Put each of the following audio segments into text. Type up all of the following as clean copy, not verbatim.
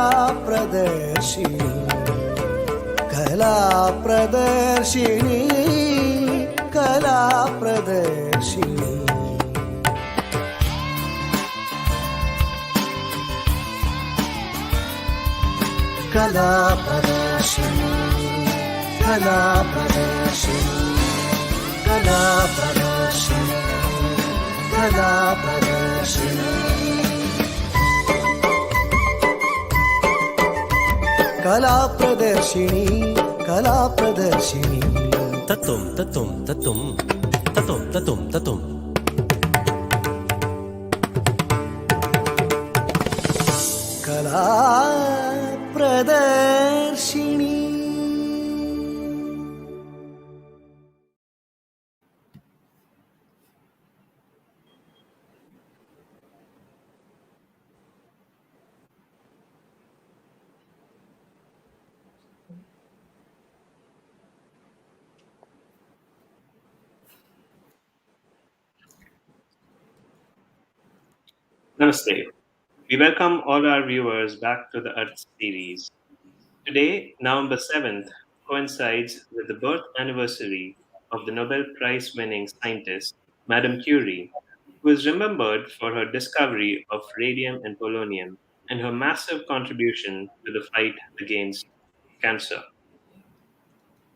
कलाप्रदर्शिनी कलाप्रदर्शिनी कलाप्रदर्शिनी कलाप्रदर्शिनी कलाप्रदर्शिनी कलाप्रदर्शिनी कलाप्रदर्शिनी कलाप्रदर्शिनी कलाप्रदर्शिनी तत्तुम तत्तुम तत्तुम तत्तुम तत्तुम तत्तुम कलाप्रदर्शिनी Namaste. We welcome all our viewers back to the Arth series. Today, November 7th, coincides with the birth anniversary of the Nobel Prize winning scientist, Madame Curie, who is remembered for her discovery of radium and polonium and her massive contribution to the fight against cancer.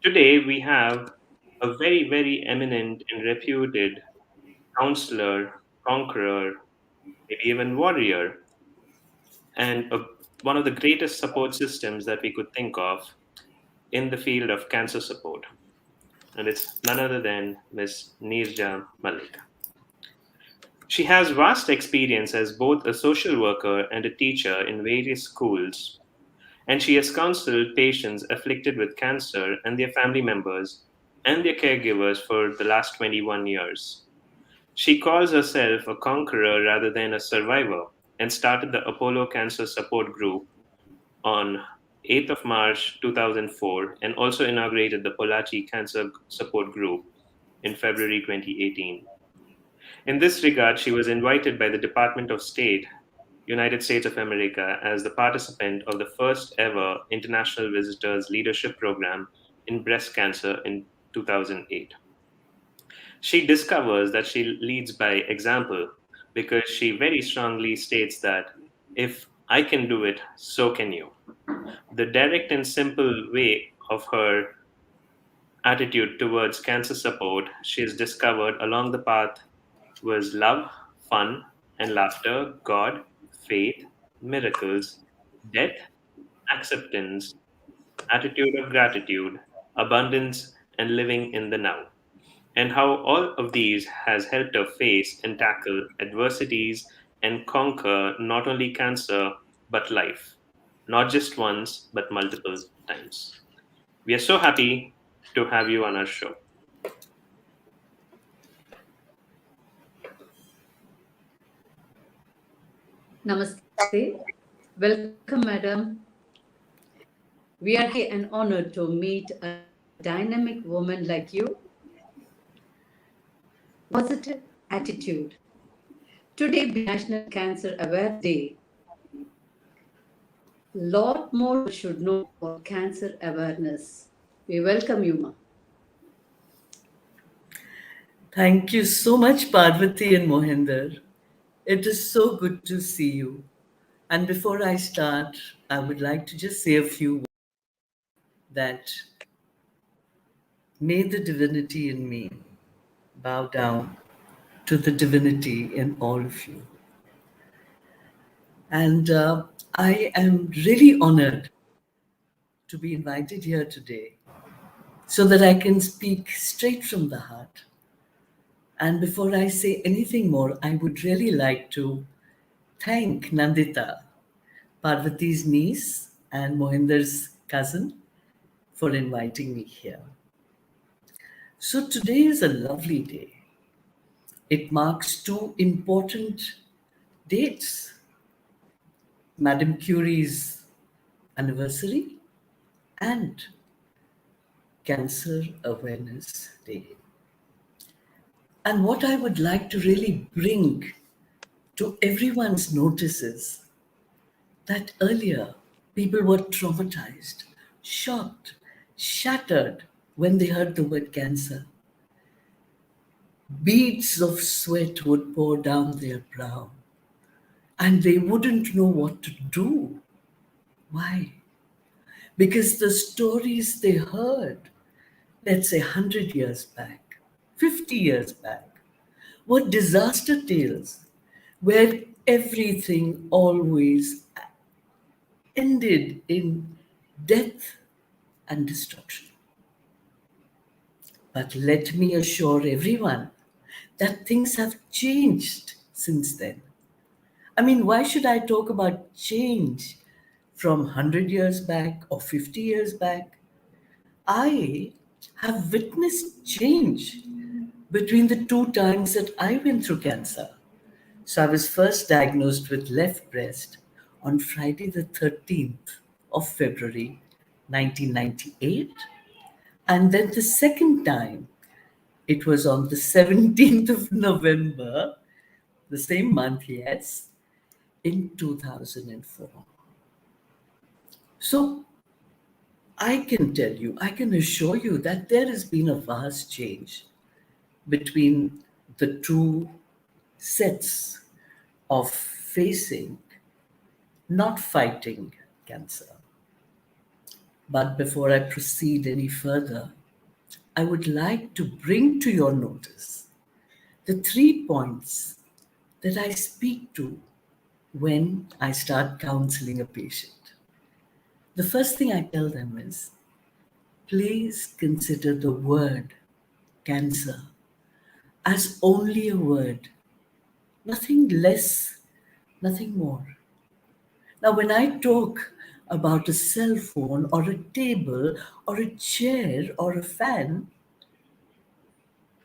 Today, we have a very, very eminent and reputed counselor, conqueror, maybe even warrior, and one of the greatest support systems that we could think of in the field of cancer support. And it's none other than Ms. Neerja Malik. She has vast experience as both a social worker and a teacher in various schools, and she has counseled patients afflicted with cancer and their family members and their caregivers for the last 21 years. She calls herself a conqueror rather than a survivor and started the Apollo Cancer Support Group on 8th of March 2004 and also inaugurated the Polachi Cancer Support Group in February 2018. In this regard, she was invited by the Department of State, United States of America, as the participant of the first ever International Visitors Leadership Program in breast cancer in 2008. She discovers that she leads by example because she very strongly states that if I can do it, so can you. The direct and simple way of her attitude towards cancer support she has discovered along the path was love, fun, and laughter, God, faith, miracles, death, acceptance, attitude of gratitude, abundance, and living in the now. And how all of these has helped her face and tackle adversities and conquer not only cancer, but life, not just once, but multiple times. We are so happy to have you on our show. Namaste. Welcome, madam. We are happy and honored to meet a dynamic woman like you. Positive attitude. Today being National Cancer Awareness Day. Lot more should know about cancer awareness. We welcome you, ma. Thank you so much, Parvati and Mohinder. It is so good to see you. And before I start, I would like to just say a few words that may the divinity in me bow down to the divinity in all of you. And I am really honored to be invited here today so that I can speak straight from the heart. And before I say anything more, I would really like to thank Nandita, Parvati's niece and Mohinder's cousin, for inviting me here. So today is a lovely day. It marks two important dates: Madame Curie's anniversary and Cancer Awareness Day. And what I would like to really bring to everyone's notice is that earlier People were traumatized, shocked, shattered when they heard the word cancer. Beads of sweat would pour down their brow, and they wouldn't know what to do. Why? Because the stories they heard, let's say 100 years back, 50 years back, were disaster tales where everything always ended in death and destruction. But let me assure everyone that things have changed since then. I mean, why should I talk about change from 100 years back or 50 years back? I have witnessed change between the two times that I went through cancer. So I was first diagnosed with left breast on Friday the 13th of February 1998. And then the second time, it was on the 17th of November, the same month, yes, in 2004. So I can tell you, I can assure you that there has been a vast change between the two sets of facing, not fighting cancer. But before I proceed any further, I would like to bring to your notice the 3 points that I speak to when I start counseling a patient. The first thing I tell them is, please consider the word cancer as only a word, nothing less, nothing more. Now, when I talk about a cell phone or a table or a chair or a fan,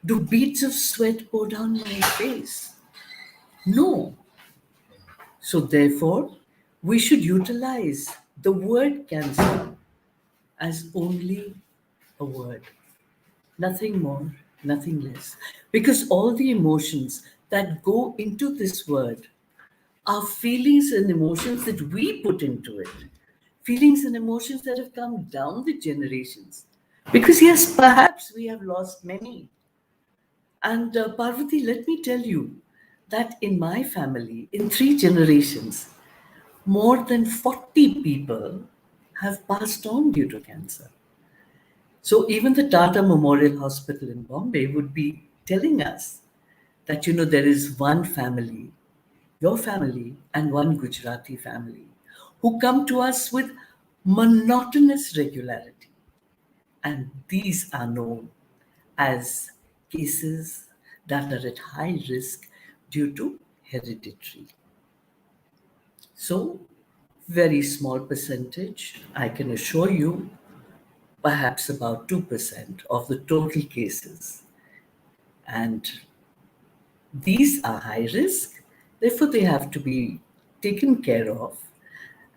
do beads of sweat pour down my face? No. So therefore, we should utilize the word cancer as only a word. Nothing more, nothing less. Because all the emotions that go into this word are feelings and emotions that we put into it. Feelings and emotions that have come down the generations. Because yes, perhaps we have lost many. And Parvati, let me tell you that in my family, in 3 generations, more than 40 people have passed on due to cancer. So even the Tata Memorial Hospital in Bombay would be telling us that, there is one family, your family, and one Gujarati family who come to us with monotonous regularity. And these are known as cases that are at high risk due to hereditary. So, very small percentage, I can assure you, perhaps about 2% of the total cases. And these are high risk, therefore they have to be taken care of.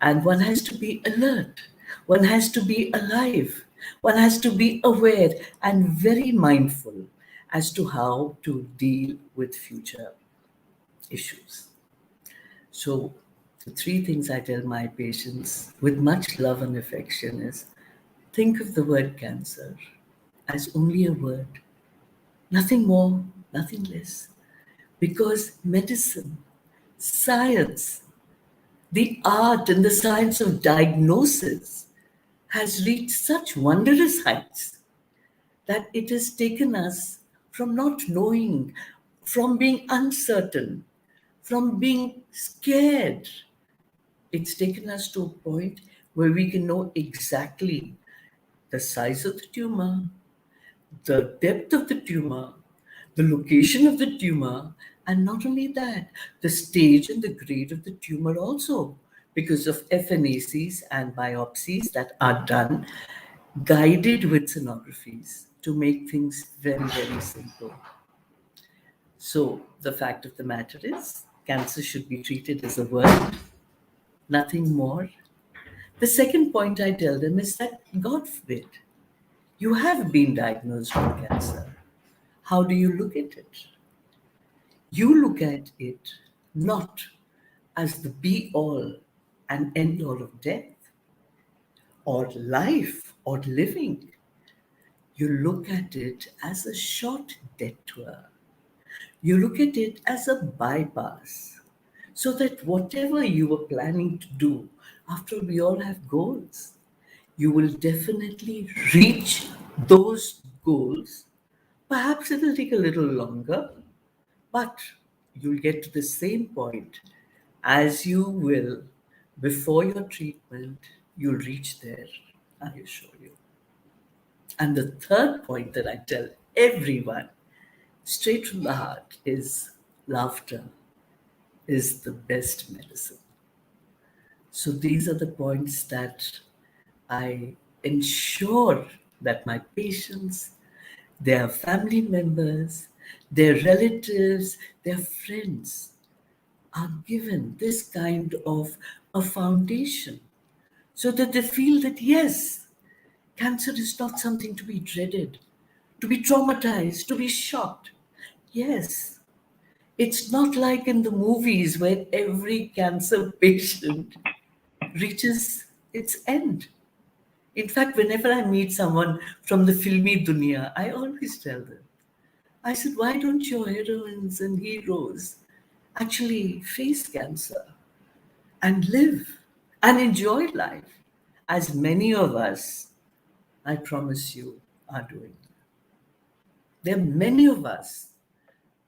And one has to be alert, one has to be alive, one has to be aware and very mindful as to how to deal with future issues. So the 3 things I tell my patients with much love and affection is, think of the word cancer as only a word, nothing more, nothing less. Because medicine, science, the art and the science of diagnosis has reached such wondrous heights that it has taken us from not knowing, from being uncertain, from being scared. It's taken us to a point where we can know exactly the size of the tumor, the depth of the tumor, the location of the tumor, and not only that, the stage and the grade of the tumor also, because of FNACs and biopsies that are done, guided with sonographies to make things very, very simple. So the fact of the matter is, cancer should be treated as a word, nothing more. The second point I tell them is that, God forbid, you have been diagnosed with cancer. How do you look at it? You look at it not as the be-all and end-all of death, or life or living, you look at it as a short detour. You look at it as a bypass, so that whatever you were planning to do, after we all have goals, you will definitely reach those goals. Perhaps it will take a little longer, but you'll get to the same point as you will before your treatment. You'll reach there, I assure you. And the third point that I tell everyone straight from the heart is laughter is the best medicine. So these are the points that I ensure that my patients, their family members, their relatives, their friends are given this kind of a foundation so that they feel that yes, cancer is not something to be dreaded, to be traumatized, to be shocked. Yes, it's not like in the movies where every cancer patient reaches its end. In fact, whenever I meet someone from the filmy dunya, I always tell them, I said, why don't your heroines and heroes actually face cancer and live and enjoy life as many of us, I promise you, are doing? There are many of us,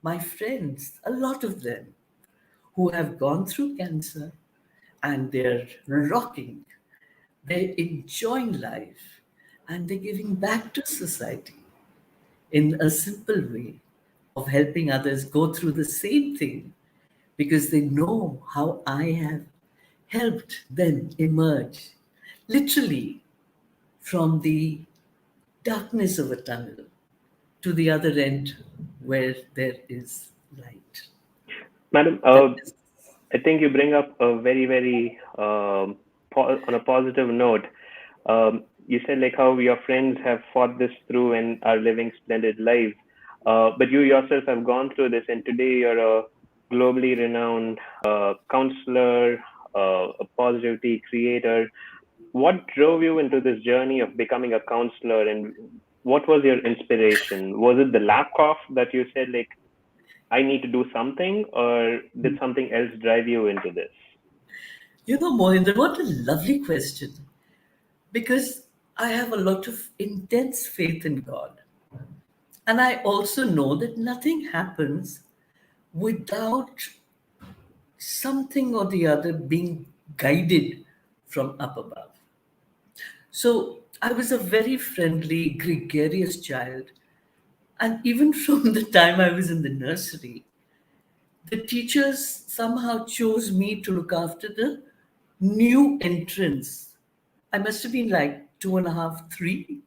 my friends, a lot of them, who have gone through cancer and they're rocking, they're enjoying life, and they're giving back to society in a simple way of helping others go through the same thing because they know how I have helped them emerge literally from the darkness of a tunnel to the other end where there is light. Madam, That is, I think you bring up a very, very on a positive note. You said like how your friends have fought this through and are living splendid lives, but you yourself have gone through this, and today you're a globally renowned counselor, a positivity creator. What drove you into this journey of becoming a counselor, and what was your inspiration? Was it the lack of that you said like I need to do something, or did something else drive you into this? Mohinder, what a lovely question. Because I have a lot of intense faith in God. And I also know that nothing happens without something or the other being guided from up above. So I was a very friendly, gregarious child. And even from the time I was in the nursery, the teachers somehow chose me to look after the new entrants. I must have been like 2.5, 3,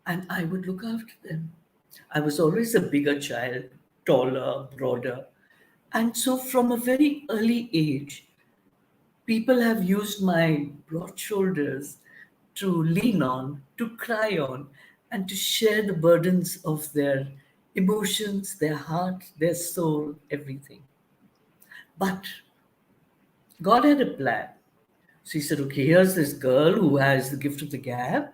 and I would look after them. I was always a bigger child, taller, broader. And so from a very early age, people have used my broad shoulders to lean on, to cry on, and to share the burdens of their emotions, their heart, their soul, everything. But God had a plan. So he said, okay, here's this girl who has the gift of the gab.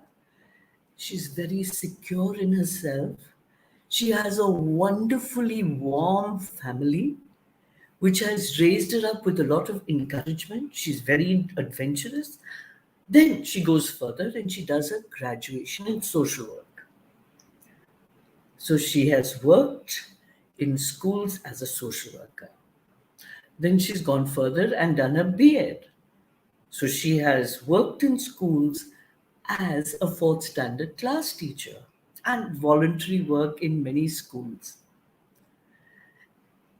She's very secure in herself. She has a wonderfully warm family, which has raised her up with a lot of encouragement. She's very adventurous. Then she goes further and she does a graduation in social work. So she has worked in schools as a social worker. Then she's gone further and done a B.Ed. So she has worked in schools as a fourth standard class teacher and voluntary work in many schools.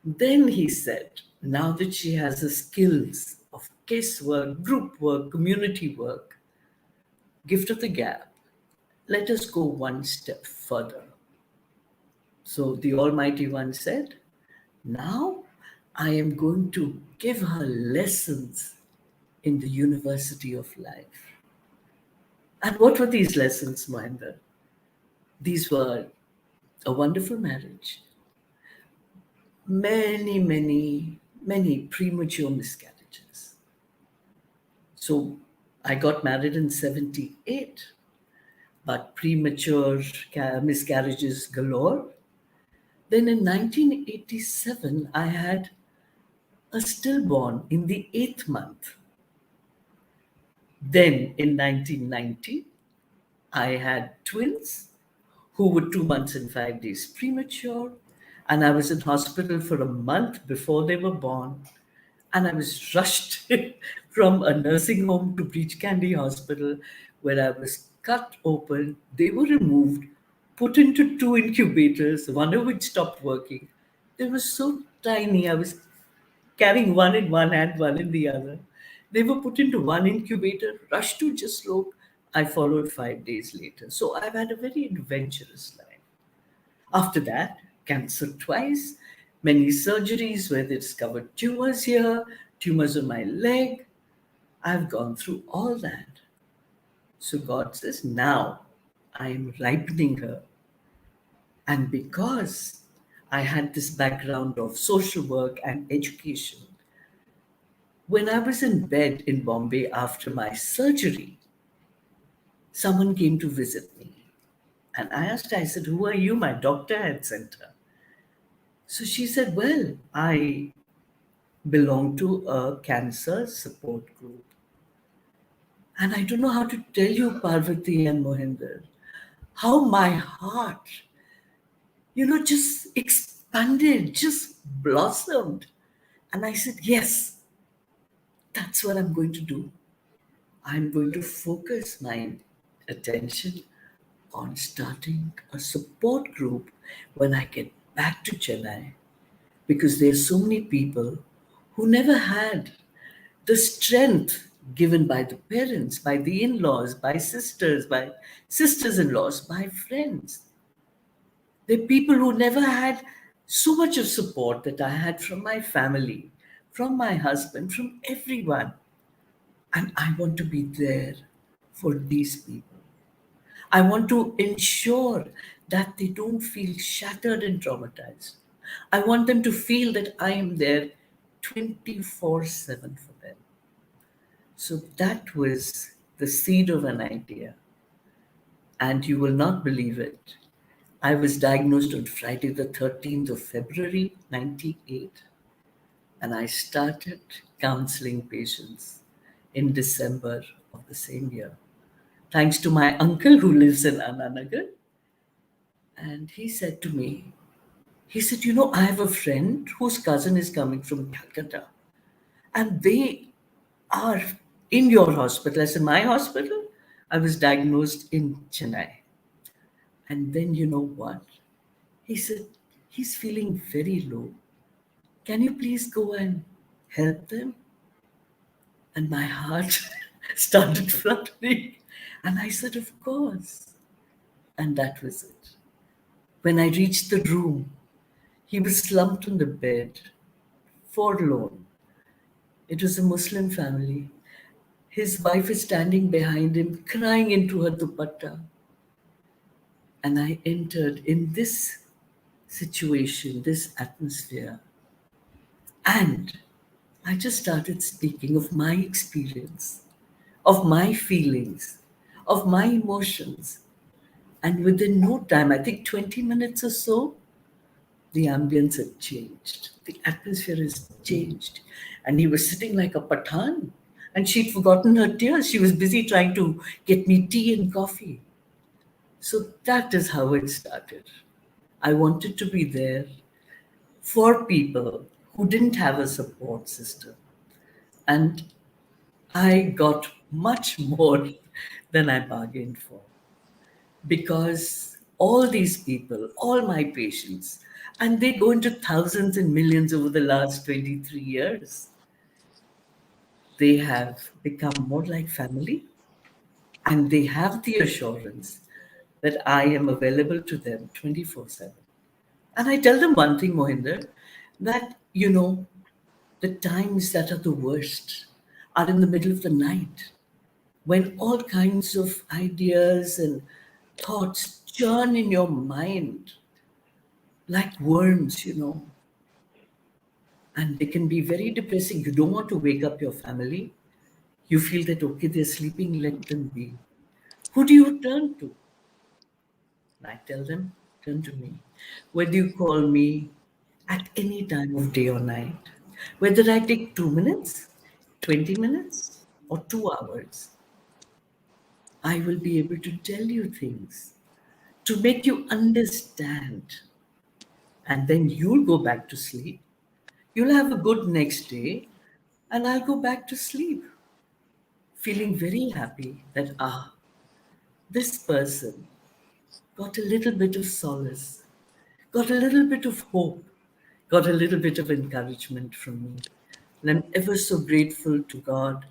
Then he said, now that she has the skills of casework, group work, community work, gift of the gap, let us go one step further. So the Almighty One said, now I am going to give her lessons in the University of Life. And what were these lessons, Mahinder? These were a wonderful marriage, many, many, many premature miscarriages. So I got married in 78, but premature miscarriages galore. Then in 1987, I had a stillborn in the 8th month. Then in 1990, I had twins who were 2 months and 5 days premature. And I was in hospital for a month before they were born. And I was rushed from a nursing home to Breach Candy Hospital, where I was cut open. They were removed, put into 2 incubators, one of which stopped working. They were so tiny. I was carrying one in one hand, one in the other. They were put into one incubator, rushed to just look. I followed 5 days later. So I've had a very adventurous life. After that, cancer twice, many surgeries where they discovered tumors here, tumors on my leg. I've gone through all that. So God says, now I am ripening her. And because I had this background of social work and education, when I was in bed in Bombay after my surgery, someone came to visit me. And I asked her, I said, who are you? My doctor had sent her. So she said, well, I belong to a cancer support group. And I don't know how to tell you, Parvati and Mohinder, how my heart, just expanded, just blossomed. And I said, yes, that's what I'm going to do. I'm going to focus my attention on starting a support group when I get back to Chennai, because there's so many people who never had the strength given by the parents, by the in-laws, by sisters-in-laws, by friends. There are people who never had so much of support that I had from my family, from my husband, from everyone. And I want to be there for these people. I want to ensure that they don't feel shattered and traumatized. I want them to feel that I am there 24/7 for them. So that was the seed of an idea. And you will not believe it. I was diagnosed on Friday, the 13th of February, 98. And I started counseling patients in December of the same year. Thanks to my uncle who lives in Ananagar. And he said to me, I have a friend whose cousin is coming from Calcutta. And they are in your hospital. I said, my hospital? I was diagnosed in Chennai. And then you know what? He said, he's feeling very low. Can you please go and help them? And my heart started fluttering. And I said, of course. And that was it. When I reached the room, he was slumped on the bed, forlorn. It was a Muslim family. His wife is standing behind him, crying into her dupatta. And I entered in this situation, this atmosphere. And I just started speaking of my experience, of my feelings, of my emotions. And within no time, I think 20 minutes or so, the ambience had changed. The atmosphere has changed. And he was sitting like a Pathan. And she'd forgotten her tears. She was busy trying to get me tea and coffee. So that is how it started. I wanted to be there for people who didn't have a support system. And I got much more than I bargained for. Because all these people, all my patients, and they go into thousands and millions over the last 23 years, they have become more like family, and they have the assurance that I am available to them 24/7. And I tell them one thing, Mohinder, that, the times that are the worst are in the middle of the night, when all kinds of ideas and thoughts churn in your mind like worms, And they can be very depressing. You don't want to wake up your family. You feel that, okay, they're sleeping, let them be. Who do you turn to? And I tell them, turn to me. Whether you call me at any time of day or night, whether I take 2 minutes, 20 minutes, or 2 hours, I will be able to tell you things to make you understand. And then you'll go back to sleep. You'll have a good next day, and I'll go back to sleep, feeling very happy that, this person got a little bit of solace, got a little bit of hope, got a little bit of encouragement from me. And I'm ever so grateful to God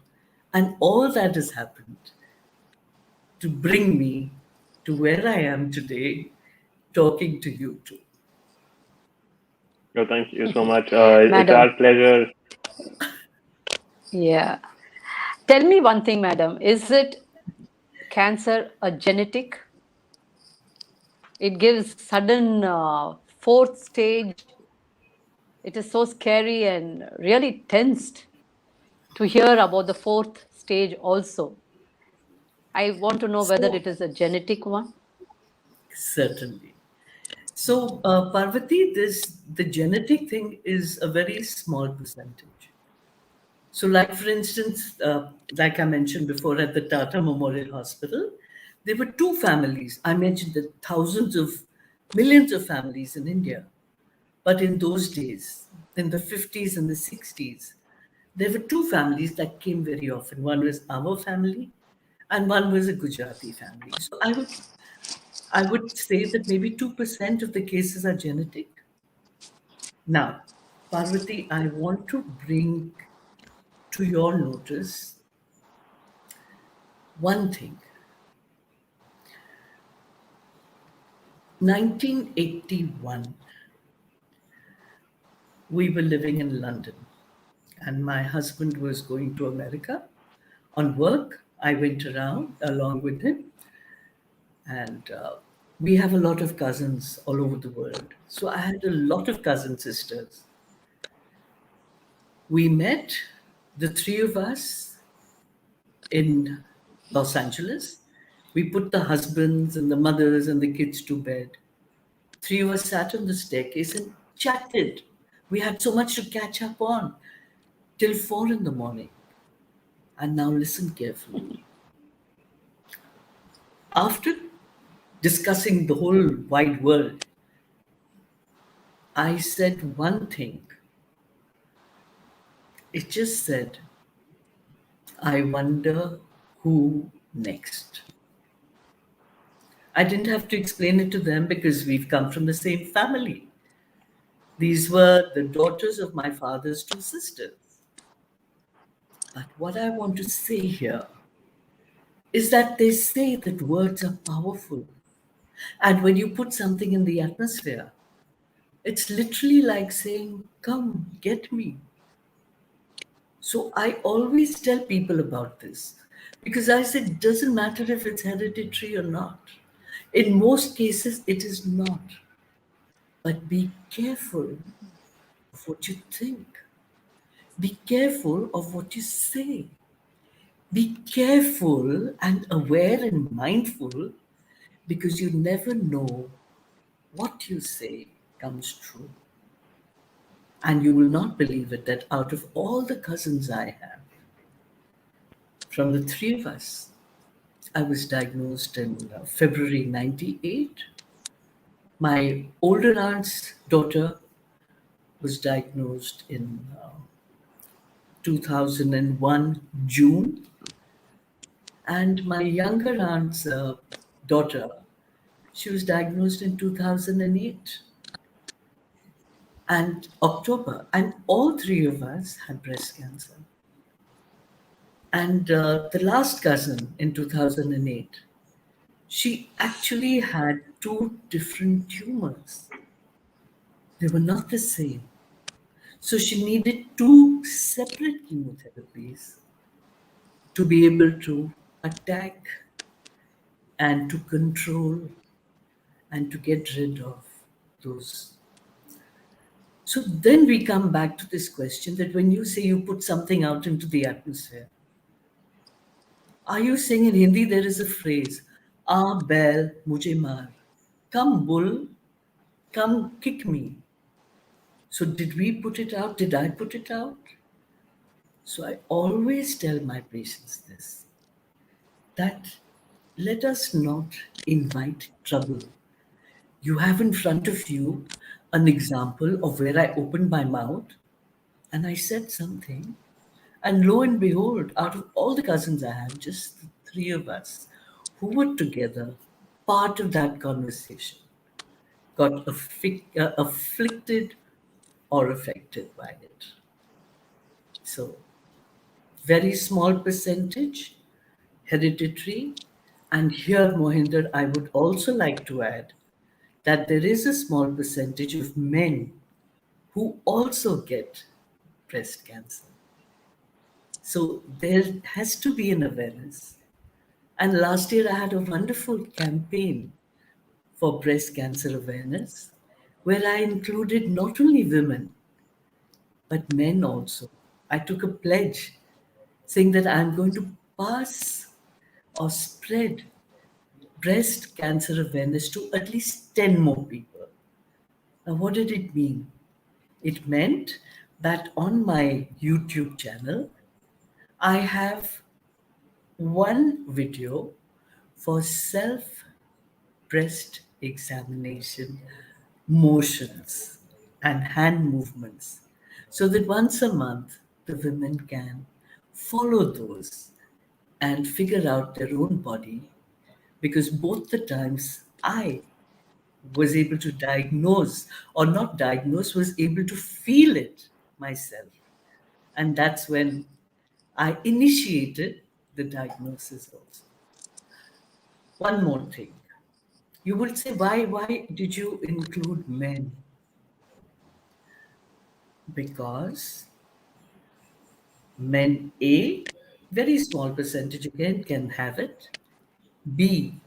and all that has happened to bring me to where I am today, talking to you two. No, thank you so much. It's Madam. our pleasure. Yeah. Tell me one thing, madam. Is it cancer a genetic? It gives sudden fourth stage. It is so scary and really tensed to hear about the fourth stage also. I want to know whether it is a genetic one. Certainly. So, Parvati, the genetic thing is a very small percentage. So, like for instance, like I mentioned before at the Tata Memorial Hospital, there were two families. I mentioned the millions of families in India. But in those days, in the 50s and the 60s, there were two families that came very often. One was our family and one was a Gujarati family. So I would say that maybe 2% of the cases are genetic. Now, Parvati, I want to bring to your notice one thing. 1981, we were living in London, and my husband was going to America on work. I went around along with him, and we have a lot of cousins all over the world. So I had a lot of cousin sisters. We met, the three of us, in Los Angeles. We put the husbands and the mothers and the kids to bed. Three of us sat on the staircase and chatted. We had so much to catch up on till 4 in the morning. And now listen carefully. After discussing the whole wide world, I said one thing. It just said, I wonder who next. I didn't have to explain it to them because we've come from the same family. These were the daughters of my father's two sisters. But what I want to say here is that they say that words are powerful. And when you put something in the atmosphere, it's literally like saying, come, get me. So I always tell people about this because I said, it doesn't matter if it's hereditary or not. In most cases, it is not. But be careful of what you think. Be careful of what you say. Be careful and aware and mindful because you never know what you say comes true. And you will not believe it that out of all the cousins I have, from the three of us, I was diagnosed in February 98. My older aunt's daughter was diagnosed in 2001, June. And my younger aunt's daughter, she was diagnosed in 2008 and October. And all three of us had breast cancer. And the last cousin in 2008, she actually had two different tumors. They were not the same. So she needed two separate chemotherapies to be able to attack and to control and to get rid of those. So then we come back to this question that when you say you put something out into the atmosphere, Are you saying in Hindi there is a phrase, "Ah bell mujhe maar, come bull, come kick me." So did we put it out? Did I put it out? So I always tell my patients this, that let us not invite trouble. You have in front of you an example of where I opened my mouth and I said something. And lo and behold, out of all the cousins I have, just the three of us who were together, part of that conversation, got afflicted or affected by it. So, very small percentage, hereditary. And here, Mohinder, I would also like to add that there is a small percentage of men who also get breast cancer. So there has to be an awareness. And last year, I had a wonderful campaign for breast cancer awareness where I included not only women, but men also. I took a pledge saying that I'm going to pass or spread breast cancer awareness to at least 10 more people. Now, what did it mean? It meant that on my YouTube channel, I have one video for self breast examination motions and hand movements so that once a month the women can follow those and figure out their own body, because both the times I was able to diagnose, or not diagnose, was able to feel it myself. And that's when I initiated the diagnosis also. One more thing. You would say, why did you include men? Because men, A, very small percentage again, can have it. B,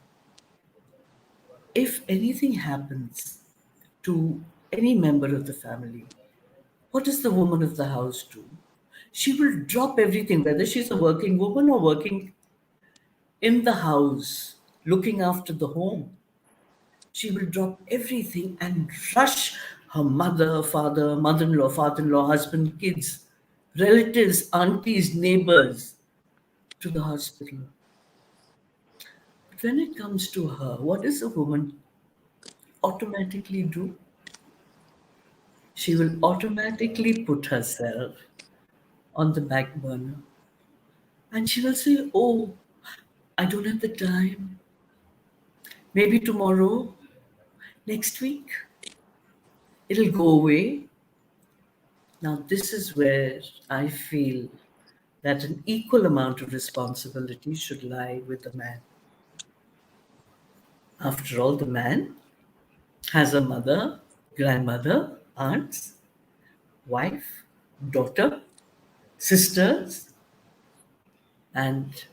if anything happens to any member of the family, what does the woman of the house do? She will drop everything, whether she's a working woman or working in the house, looking after the home. She will drop everything and rush her mother, father, mother in law, husband, kids, relatives, aunties, neighbors to the hospital. But when it comes to her, what does a woman automatically do? She will automatically put herself on the back burner. And she will say, "Oh, I don't have the time. Maybe tomorrow, next week, it'll go away." Now, this is where I feel that an equal amount of responsibility should lie with the man. After all, the man has a mother, grandmother, aunts, wife, daughter, sisters. And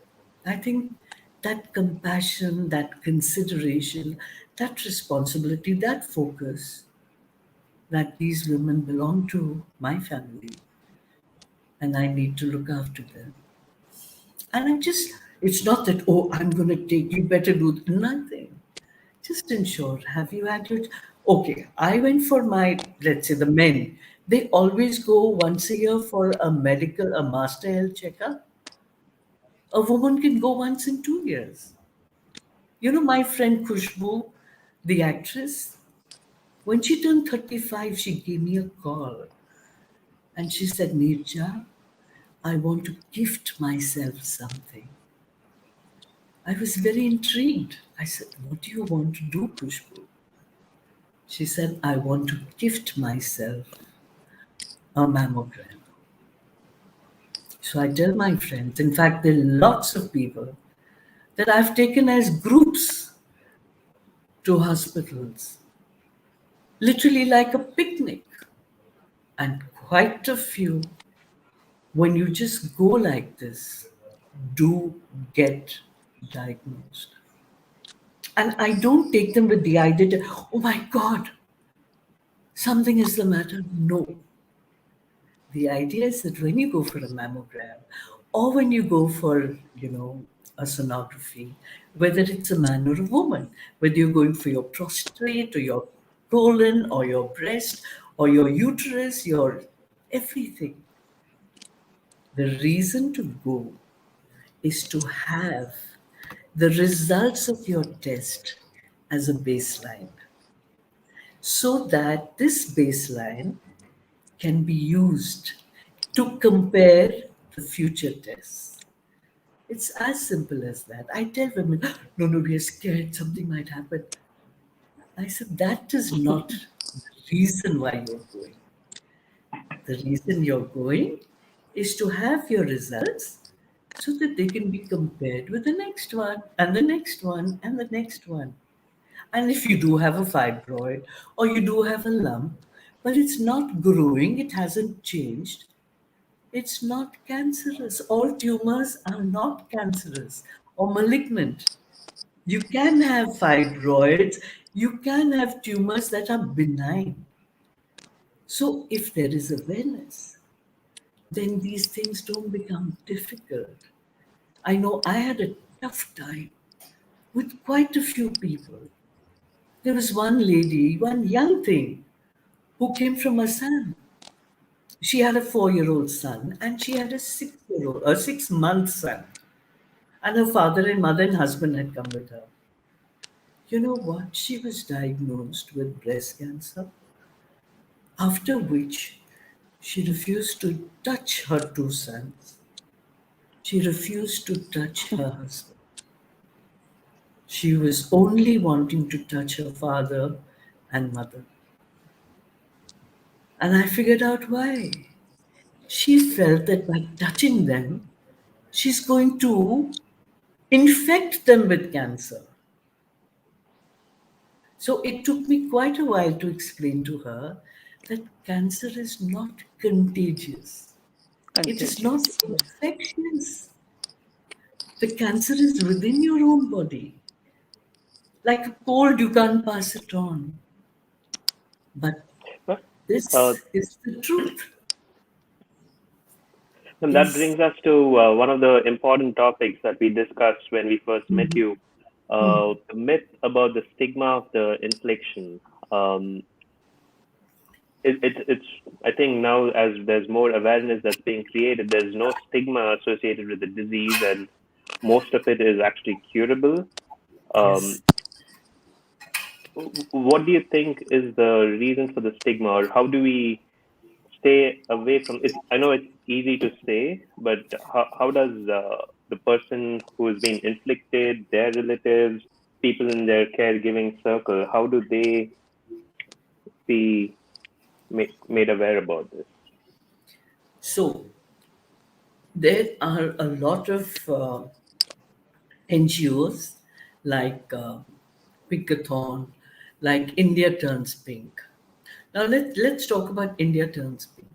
I think that compassion, that consideration, that responsibility, that focus, that these women belong to my family and I need to look after them. And it's not that, "Oh, I'm going to take, you better do nothing." Just ensure, have you had your, okay, I went for my, let's say the men, they always go once a year for a medical, a master health checkup. A woman can go once in 2 years. You know, my friend Khushbu, the actress, when she turned 35, she gave me a call and she said, "Neerja, I want to gift myself something." I was very intrigued. I said, "What do you want to do, Khushbu?" She said, "I want to gift myself a mammogram." So I tell my friends, in fact, there are lots of people that I've taken as groups to hospitals, literally like a picnic. And quite a few, when you just go like this, do get diagnosed. And I don't take them with the idea that, "Oh my God, something is the matter." No. The idea is that when you go for a mammogram or when you go for, a sonography, whether it's a man or a woman, whether you're going for your prostate or your colon or your breast or your uterus, your everything. The reason to go is to have the results of your test as a baseline, so that this baseline can be used to compare the future tests. It's as simple as that. I tell women, no, no, we are scared, something might happen. I said, that is not the reason why you're going. The reason you're going is to have your results so that they can be compared with the next one and the next one and the next one. And if you do have a fibroid or you do have a lump, but it's not growing, it hasn't changed, it's not cancerous. All tumors are not cancerous or malignant. You can have fibroids, you can have tumors that are benign. So if there is awareness, then these things don't become difficult. I know I had a tough time with quite a few people. There was one lady, one young thing, who came from Assam. She had a 4-year-old son and she had a 6-month son. And her father and mother and husband had come with her. You know what? She was diagnosed with breast cancer, after which she refused to touch her 2 sons. She refused to touch her husband. She was only wanting to touch her father and mother. And I figured out why. She felt that by touching them, she's going to infect them with cancer. So it took me quite a while to explain to her that cancer is not contagious. It is not infectious. The cancer is within your own body. Like a cold, you can't pass it on. But this is the truth. And that brings us to one of the important topics that we discussed when we first met you, the myth about the stigma of the infliction. It's I think now, as there's more awareness that's being created, there's no stigma associated with the disease, and most of it is actually curable. Yes. What do you think is the reason for the stigma, or how do we stay away from it? I know it's easy to say, but how does the person who is being inflicted, their relatives, people in their caregiving circle, how do they be made aware about this? So there are a lot of NGOs like Pinkathon, like India Turns Pink. Now let's talk about India Turns Pink.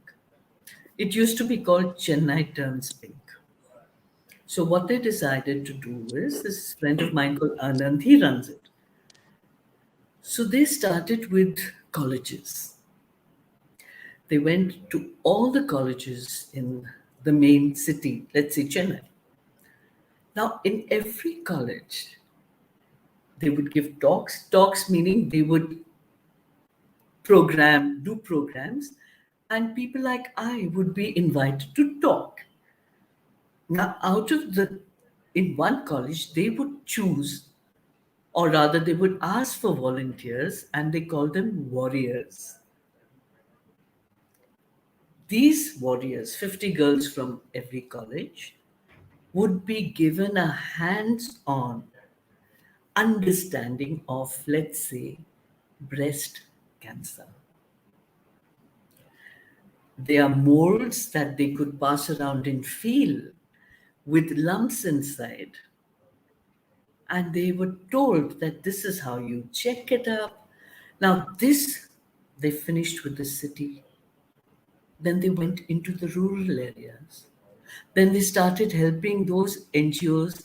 It used to be called Chennai Turns Pink. So what they decided to do is, this friend of mine called Anand, he runs it. So they started with colleges. They went to all the colleges in the main city, let's say Chennai. Now, in every college, they would give talks meaning they would do programs, and people like I would be invited to talk. Now, in one college, they would choose, or rather, they would ask for volunteers, and they call them warriors. These warriors, 50 girls from every college, would be given a hands-on understanding of, let's say, breast cancer. There are molds that they could pass around and feel with lumps inside. And they were told that this is how you check it up. Now, they finished with the city. Then they went into the rural areas. Then they started helping those NGOs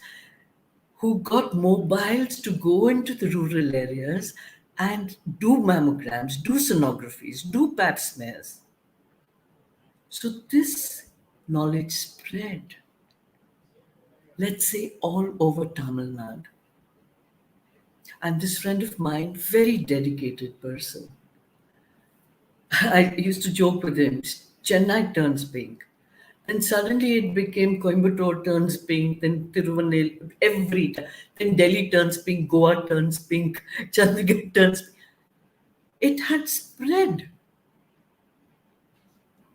who got mobiles to go into the rural areas and do mammograms, do sonographies, do pap smears. So this knowledge spread. let's say all over Tamil Nadu. And this friend of mine, very dedicated person, I used to joke with him, Chennai turns pink. And suddenly it became Coimbatore turns pink, then Tirunelveli, every time. Then Delhi turns pink, Goa turns pink, Chandigarh turns pink. It had spread.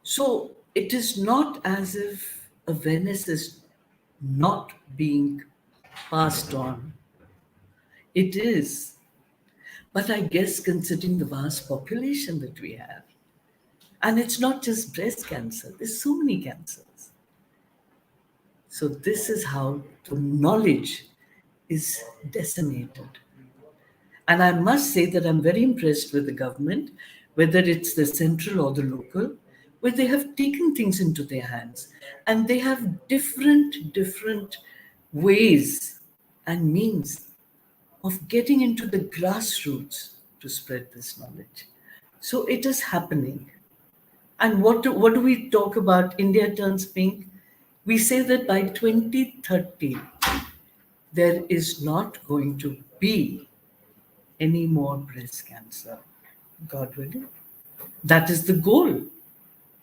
So it is not as if awareness is not being passed on. It is. But I guess considering the vast population that we have, and it's not just breast cancer, there's so many cancers. So this is how the knowledge is decimated. And I must say that I'm very impressed with the government, whether it's the central or the local, where they have taken things into their hands and they have different ways and means of getting into the grassroots to spread this knowledge. So it is happening. And what do we talk about? India turns pink. We say that by 2030, there is not going to be any more breast cancer, God willing. That is the goal.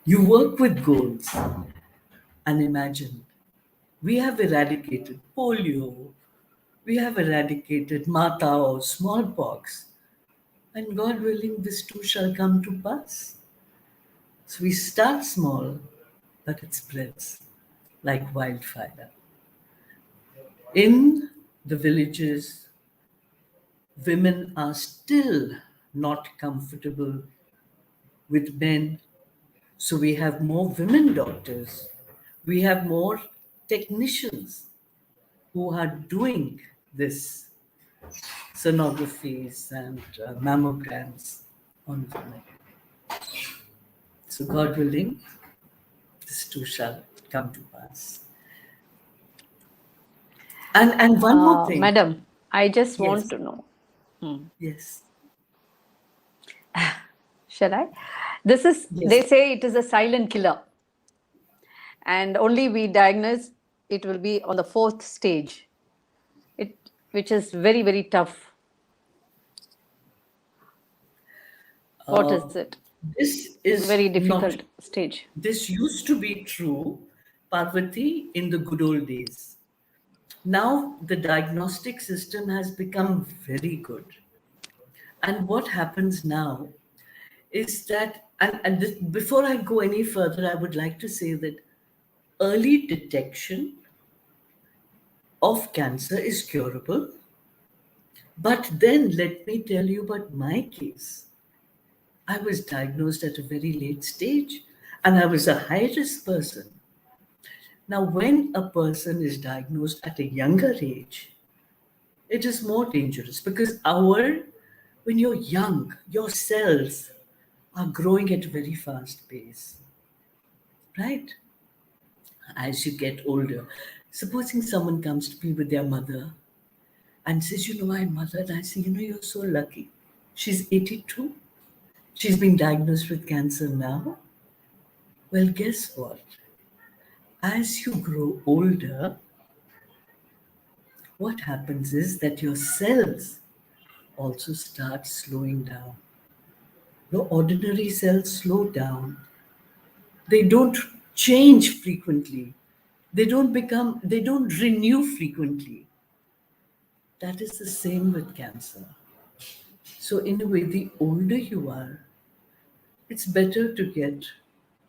You work with goals. And imagine, we have eradicated polio, we have eradicated Mata or smallpox, and God willing, this too shall come to pass. So we start small, but it spreads like wildfire. In the villages, women are still not comfortable with men. So we have more women doctors. We have more technicians who are doing this sonographies and mammograms on women. So God willing, this too shall come to pass. And one more thing. Madam, I just Yes. want to know. Yes. Shall I? This is, Yes. they say it is a silent killer. And only we diagnose it will be on the 4th stage, which is very, very tough. What is it? This is Very difficult not, stage. this used to be true, Parvati, in the good old days. Now the diagnostic system has become very good. And what happens now is that, and this, before I go any further, I would like to say that early detection of cancer is curable. But then let me tell you about my case. I was diagnosed at a very late stage and I was a high risk person. Now, when a person is diagnosed at a younger age, it is more dangerous because when you're young, your cells are growing at a very fast pace, right? As you get older, supposing someone comes to me with their mother and says, my mother, and I say, you're so lucky. She's 82. She's been diagnosed with cancer now. Well, guess what? As you grow older, what happens is that your cells also start slowing down. Your ordinary cells slow down. They don't change frequently. They don't renew frequently. That is the same with cancer. So in a way, the older you are, it's better to get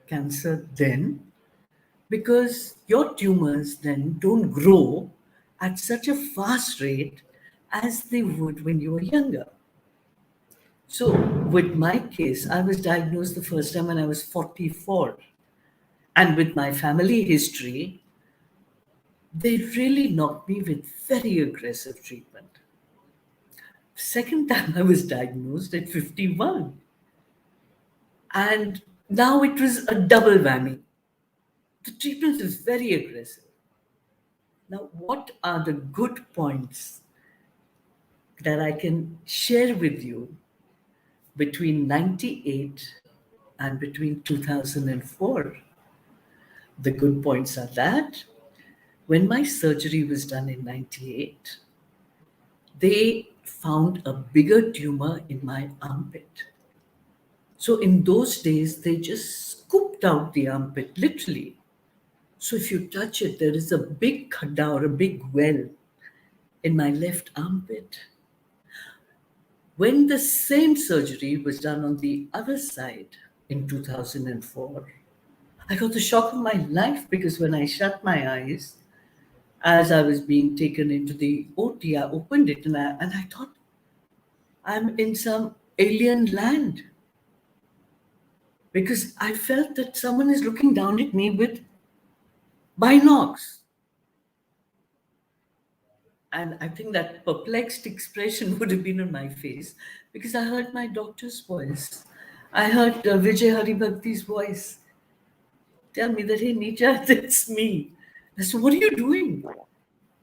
cancer then, because your tumors then don't grow at such a fast rate as they would when you were younger. So with my case, I was diagnosed the first time when I was 44. And with my family history, they really knocked me with very aggressive treatment. Second time I was diagnosed at 51. And now it was a double whammy. The treatment is very aggressive. Now, what are the good points that I can share with you between 98 and between 2004? The good points are that when my surgery was done in 98, they found a bigger tumor in my armpit. So in those days, they just scooped out the armpit, literally. So if you touch it, there is a big khadda or a big well in my left armpit. When the same surgery was done on the other side in 2004, I got the shock of my life, because when I shut my eyes, as I was being taken into the OT, I opened it and I thought, I'm in some alien land. Because I felt that someone is looking down at me with binocs. And I think that perplexed expression would have been on my face, because I heard my doctor's voice. I heard Vijay Haribhakti's voice tell me that, hey, Neerja, that's me. I said, what are you doing?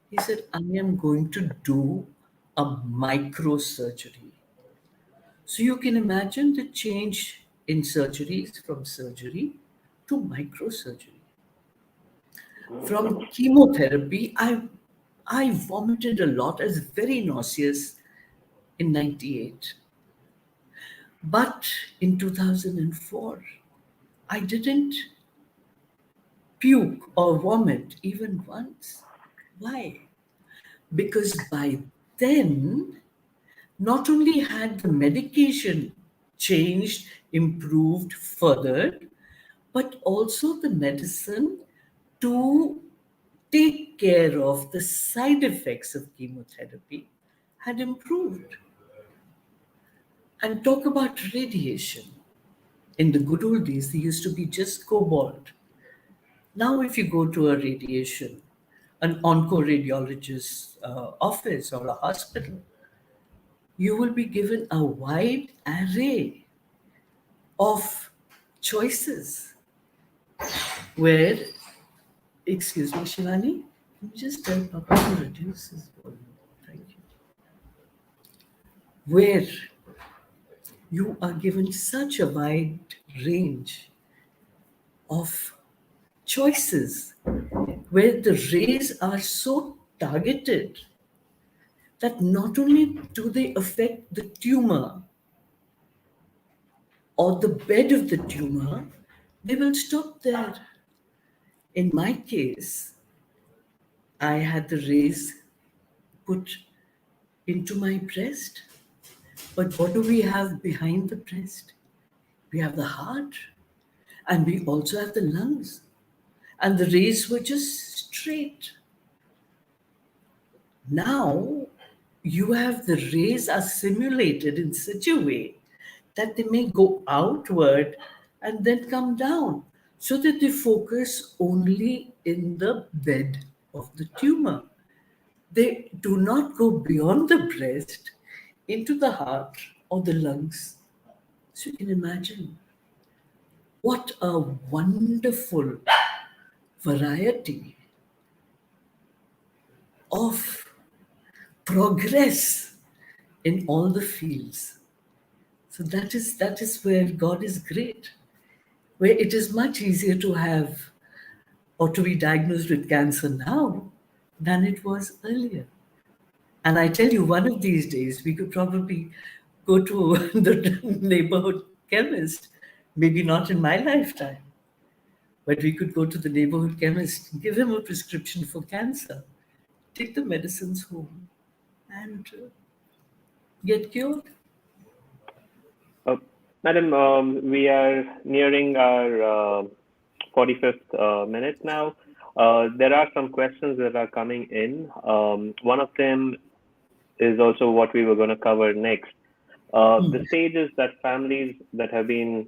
He said, I am going to do a microsurgery. So you can imagine the change in surgeries from surgery to microsurgery. From chemotherapy, I vomited a lot. I was very nauseous in 98. But in 2004, I didn't puke or vomit even once. Why? Because by then, not only had the medication changed, improved, furthered, but also the medicine to take care of the side effects of chemotherapy had improved. And talk about radiation. In the good old days, there used to be just cobalt. Now, if you go to a radiation, an oncoradiologist's office or a hospital, you will be given a wide array of choices where, excuse me, Shivani, can you just tell Papa to reduce his volume? Thank you. Where you are given such a wide range of choices, where the rays are so targeted that not only do they affect the tumor or the bed of the tumor, they will stop there. In my case, I had the rays put into my breast. But what do we have behind the breast? We have the heart, and we also have the lungs. And the rays were just straight. Now, you have the rays are simulated in such a way that they may go outward and then come down, so that they focus only in the bed of the tumor. They do not go beyond the breast into the heart or the lungs. So you can imagine what a wonderful variety of progress in all the fields. So that is where God is great, where it is much easier to have or to be diagnosed with cancer now than it was earlier. And I tell you, one of these days, we could probably go to the neighborhood chemist, maybe not in my lifetime, but we could go to the neighborhood chemist, give him a prescription for cancer, take the medicines home, and get cured. Madam, we are nearing our 45th minute now. There are some questions that are coming in. One of them is also what we were going to cover next. The stages that families that have been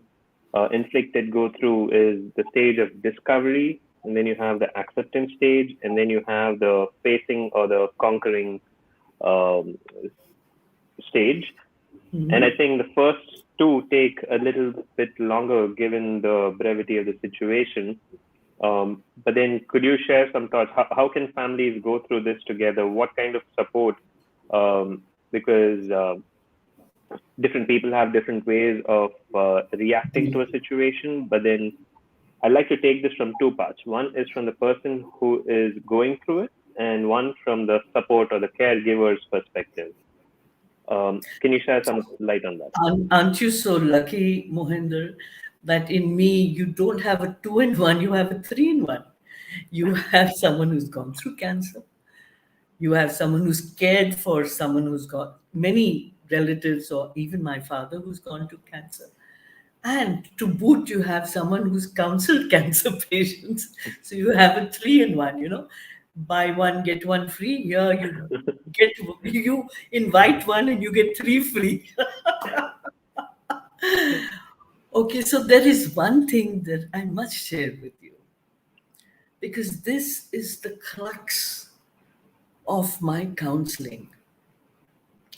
inflicted go through is the stage of discovery, and then you have the acceptance stage, and then you have the facing or the conquering stage. And I think the first two take a little bit longer given the brevity of the situation. But then could you share some thoughts? How can families go through this together? What kind of support? Because different people have different ways of reacting to a situation, but then I'd like to take this from two parts. One is from the person who is going through it, and one from the support or the caregiver's perspective. Can you share some light on that? Aren't you so lucky, Mohinder, that in me you don't have a 2-in-1, you have a 3-in-1. You have someone who's gone through cancer. You have someone who's cared for someone who's got many relatives, or even my father who's gone to cancer. And to boot, you have someone who's counseled cancer patients. So you have a 3-in-1, buy one, get one free. Here you invite one and you get 3 free. Okay, so there is one thing that I must share with you, because this is the crux of my counseling,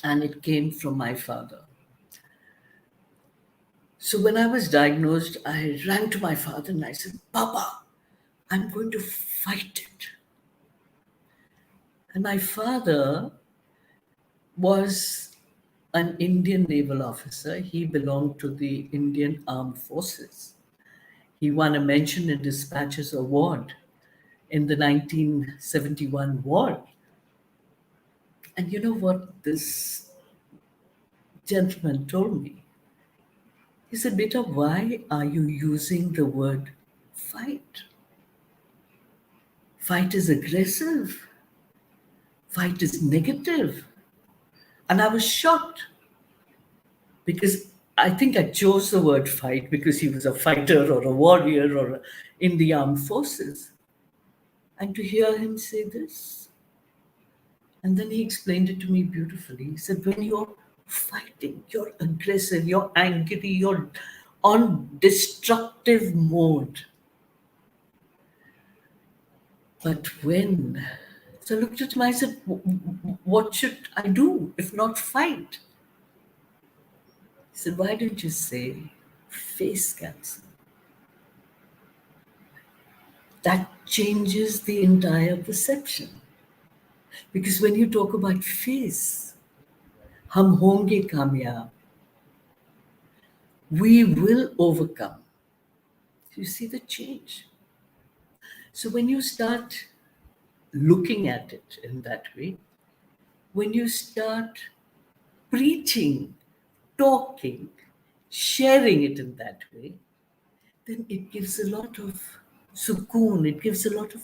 and it came from my father. So when I was diagnosed, I ran to my father and I said, Papa, I'm going to fight it. And my father was an Indian naval officer. He belonged to the Indian Armed Forces. He won a Mention in Dispatches award in the 1971 war. And you know what this gentleman told me? He said, Beta, why are you using the word fight? Fight is aggressive. Fight is negative. And I was shocked, because I think I chose the word fight because he was a fighter or a warrior or in the armed forces. And to hear him say this, and then he explained it to me beautifully. He said, when you're fighting, you're aggressive, you're angry, you're on destructive mode. But when, so I looked at him, I said, what should I do if not fight? He said, why don't you say face cancer? That changes the entire perception. Because when you talk about face, hum honge kamyab, we will overcome. You see the change. So when you start looking at it in that way, when you start preaching, talking, sharing it in that way, then it gives a lot of sukoon, it gives a lot of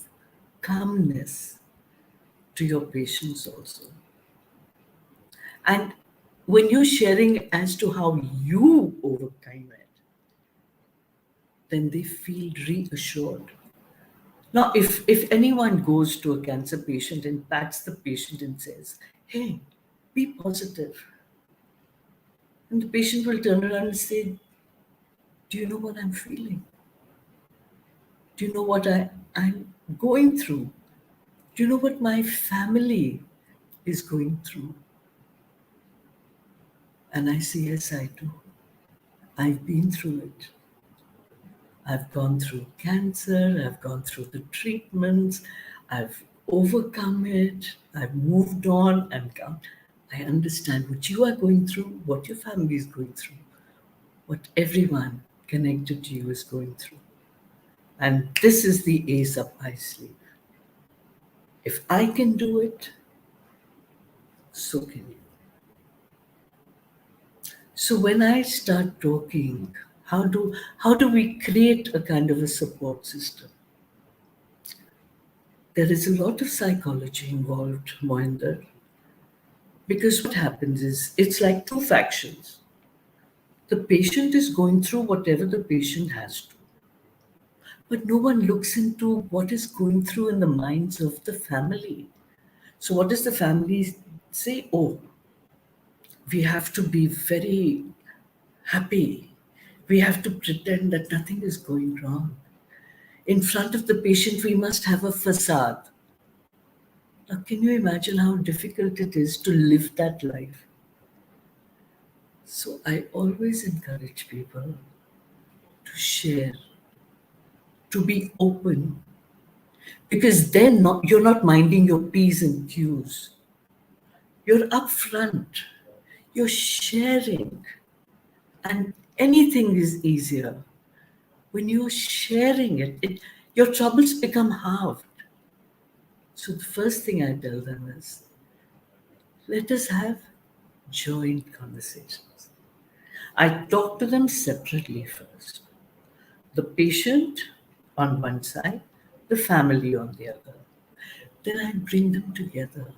calmness to your patients also. And when you're sharing as to how you overcame it, then they feel reassured. Now, if anyone goes to a cancer patient and pats the patient and says, hey, be positive, and the patient will turn around and say, do you know what I'm feeling? Do you know what I'm going through? Do you know what my family is going through? And I say, yes, I do. I've been through it. I've gone through cancer, I've gone through the treatments, I've overcome it, I've moved on, I understand what you are going through, what your family is going through, what everyone connected to you is going through. And this is the ace up my sleeve. If I can do it, so can you. So when I start talking, how do we create a kind of a support system? There is a lot of psychology involved, Mohinder, because what happens is it's like two factions. The patient is going through whatever the patient has to, but no one looks into what is going through in the minds of the family. So what does the family say? Oh, we have to be very happy. We have to pretend that nothing is going wrong. In front of the patient, we must have a facade. Now, can you imagine how difficult it is to live that life? So I always encourage people to share, to be open, because then you're not minding your P's and Q's. You're upfront, you're sharing, and anything is easier when you're sharing it, your troubles become halved. So the first thing I tell them is, let us have joint conversations. I talk to them separately first. The patient on one side, the family on the other. Then I bring them together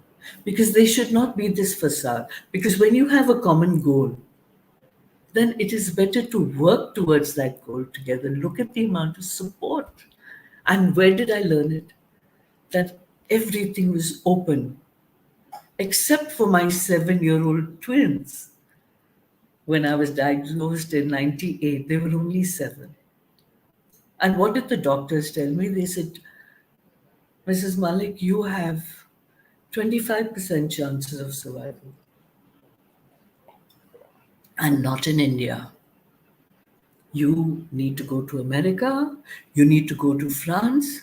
because they should not be this facade. Because when you have a common goal, then it is better to work towards that goal together. Look at the amount of support. And where did I learn it? That everything was open, except for my 7-year-old twins. When I was diagnosed in 98, they were only 7. And what did the doctors tell me? They said, Mrs. Malik, you have 25% chances of survival. And not in India. You need to go to America, you need to go to France,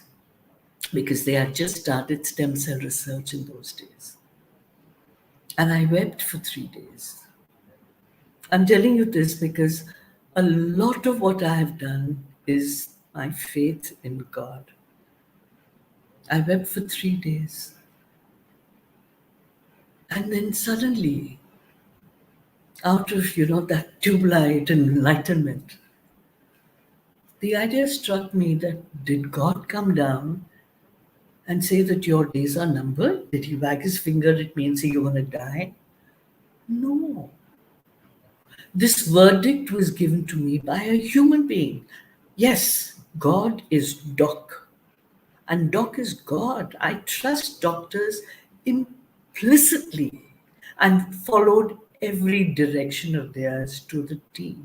because they had just started stem cell research in those days. And I wept for 3 days. I'm telling you this because a lot of what I have done is my faith in God. I wept for 3 days. And then suddenly, out of, that tube light and enlightenment, the idea struck me that did God come down and say that your days are numbered? Did he wag his finger? It means you're going to die? No. This verdict was given to me by a human being. Yes, God is Doc. And Doc is God. I trust doctors implicitly and followed every direction of theirs to the T.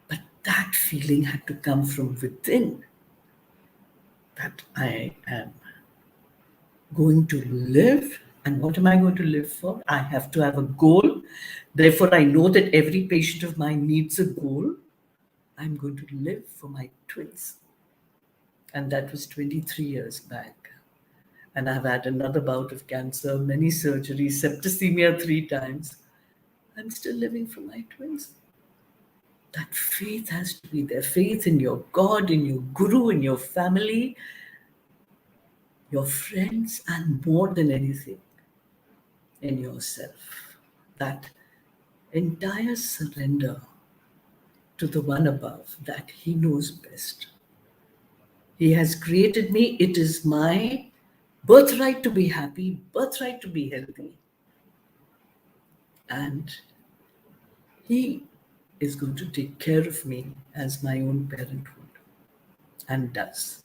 But that feeling had to come from within, that I am going to live. And what am I going to live for? I have to have a goal. Therefore, I know that every patient of mine needs a goal. I'm going to live for my twins. And that was 23 years back. And I've had another bout of cancer, many surgeries, septicemia 3 times. I'm still living for my twins. That faith has to be there. Faith in your God, in your guru, in your family, your friends, and more than anything, in yourself. That entire surrender to the one above, that he knows best. He has created me. It is my birthright to be happy, birthright to be healthy. And he is going to take care of me as my own parent would, and does.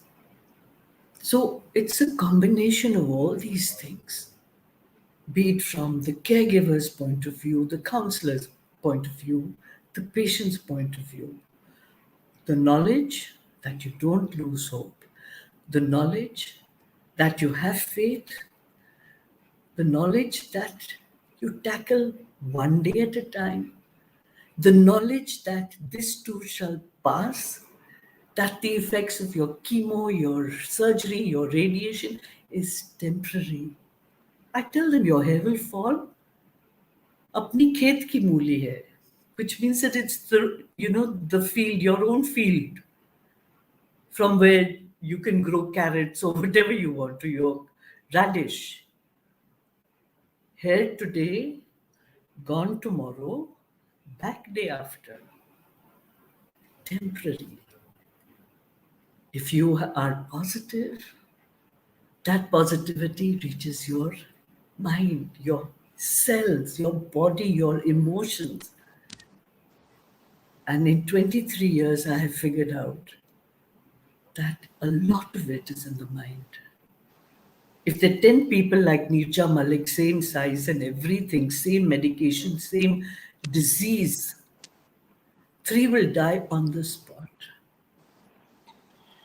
So it's a combination of all these things, be it from the caregiver's point of view, the counselor's point of view, the patient's point of view. The knowledge that you don't lose hope, the knowledge that you have faith, the knowledge that you tackle one day at a time, the knowledge that this too shall pass, that the effects of your chemo, your surgery, your radiation is temporary. I tell them your hair will fall. Apni khet ki mooli hai, which means that it's the field, your own field, from where you can grow carrots or whatever you want to, your radish. Hair today, gone tomorrow, back day after. Temporary. If you are positive, that positivity reaches your mind, your cells, your body, your emotions. And in 23 years, I have figured out that a lot of it is in the mind. If there are 10 people like Neerja Malik, same size and everything, same medication, same disease, 3 will die on the spot.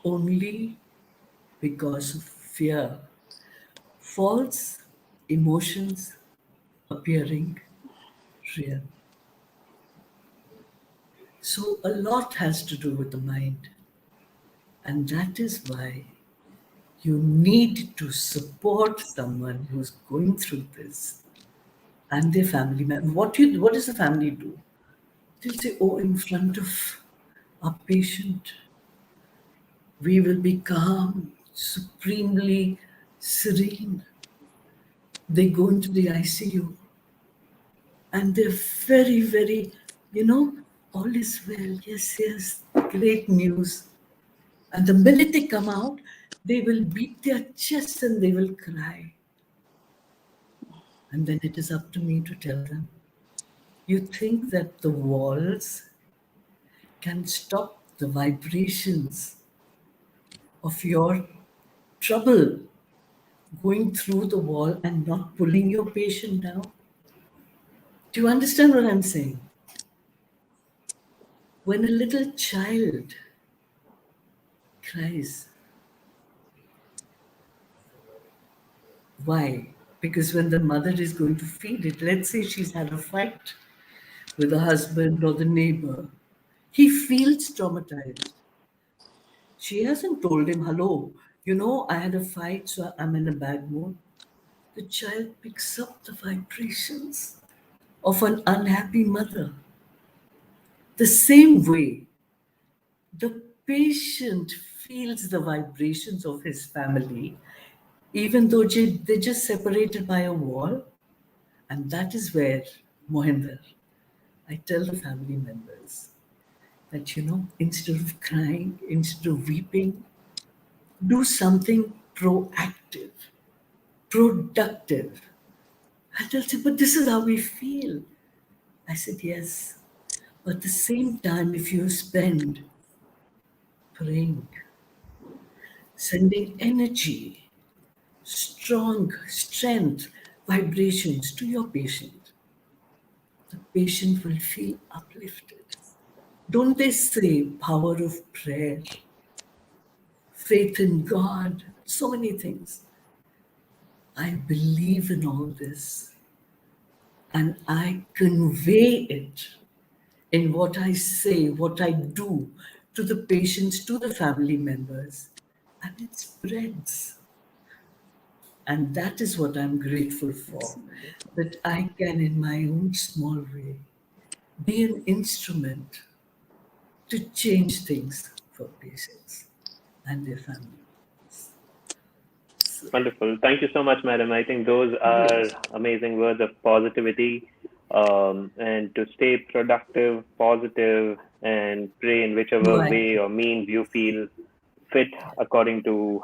Only because of fear. False emotions appearing real. So a lot has to do with the mind. And that is why you need to support someone who's going through this and their family member. What does the family do? They'll say, oh, in front of are patient. We will be calm, supremely serene. They go into the ICU and they're very, very, all is well. Yes, yes, great news. And the minute they come out, they will beat their chests and they will cry. And then it is up to me to tell them, you think that the walls can stop the vibrations of your trouble going through the wall and not pulling your patient down? Do you understand what I'm saying? When a little child cries, why? Because when the mother is going to feed it, let's say she's had a fight with the husband or the neighbor, he feels traumatized. She hasn't told him, hello, I had a fight, so I'm in a bad mood. The child picks up the vibrations of an unhappy mother. The same way, the patient feels the vibrations of his family, even though they're just separated by a wall. And that is where, Mohinder, I tell the family members that, instead of crying, instead of weeping, do something proactive, productive. And they'll say, but this is how we feel. I said, yes. But at the same time, if you spend praying, sending energy, strong strength, vibrations to your patient, the patient will feel uplifted. Don't they say power of prayer, faith in God, so many things? I believe in all this and I convey it in what I say, what I do to the patients, to the family members, and it spreads. And that is what I'm grateful for, that I can, in my own small way, be an instrument to change things for patients and their families. Wonderful. Thank you so much, madam. I think those are amazing words of positivity, and to stay productive, positive, and pray in whichever Right. way or means you feel fit according to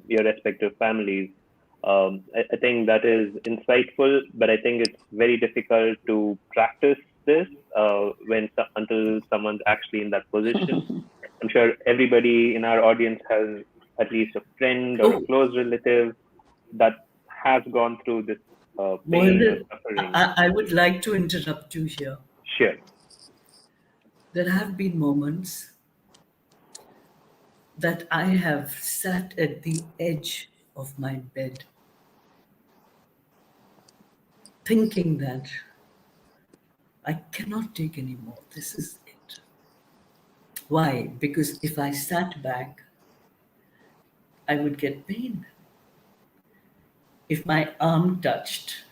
your respective families. I think that is insightful, but I think it's very difficult to practice this until someone's actually in that position. I'm sure everybody in our audience has at least a friend or a Oh, close relative that has gone through this pain or Mohinder, suffering. I would like to interrupt you here. Sure. There have been moments that I have sat at the edge of my bed thinking that I cannot take any more. This is it. Why? Because if I sat back, I would get pain. If my arm touched,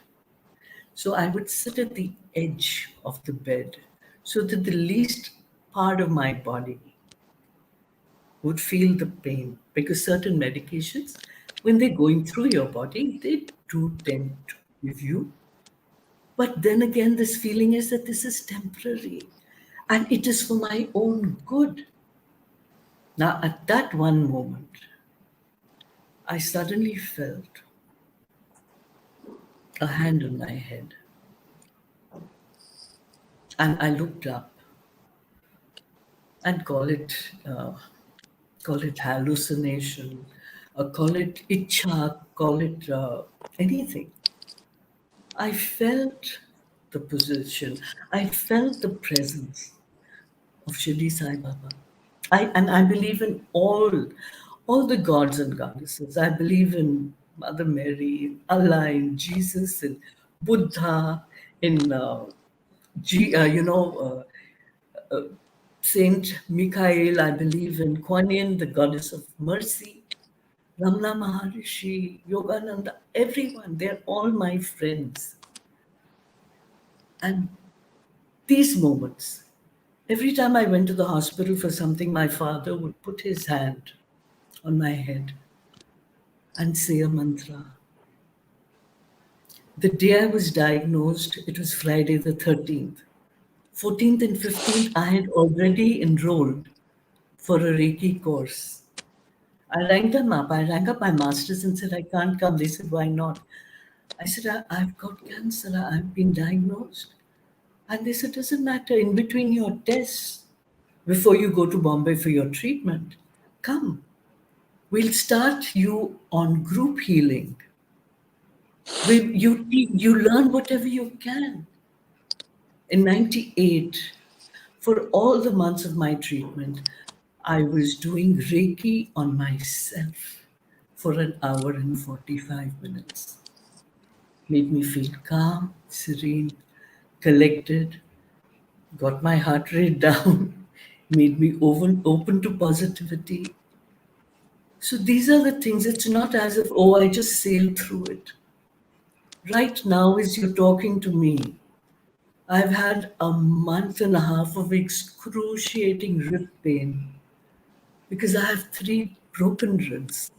so I would sit at the edge of the bed so that the least part of my body would feel the pain. Because certain medications, when they're going through your body, they do tend to give you. But then again, this feeling is that this is temporary and it is for my own good. Now, at that one moment, I suddenly felt a hand on my head. And I looked up and call it hallucination, call it itcha, call it anything. I felt the position. I felt the presence of Shirdi Sai Baba. I believe in all the gods and goddesses. I believe in Mother Mary, Allah, in Jesus, in Buddha, in Saint Michael. I believe in Kuan Yin, the goddess of mercy. Ramana Maharishi, Yogananda, everyone, they're all my friends. And these moments, Every time I went to the hospital for something, my father would put his hand on my head and say a mantra. The day I was diagnosed, it was Friday the 13th. 14th and 15th, I had already enrolled for a Reiki course. I rang them up. I rang up my masters and said, I can't come. They said, why not? I said, I've got cancer. I've been diagnosed. And they said, doesn't matter. In between your tests, before you go to Bombay for your treatment, come. We'll start you on group healing. You learn whatever you can. In 98, for all the months of my treatment, I was doing Reiki on myself for an hour and 45 minutes. Made me feel calm, serene, collected, got my heart rate down, made me open to positivity. So these are the things. It's not as if, oh, I just sailed through it. Right now, as you're talking to me, I've had a month and a half of excruciating rib pain because I have 3 broken ribs.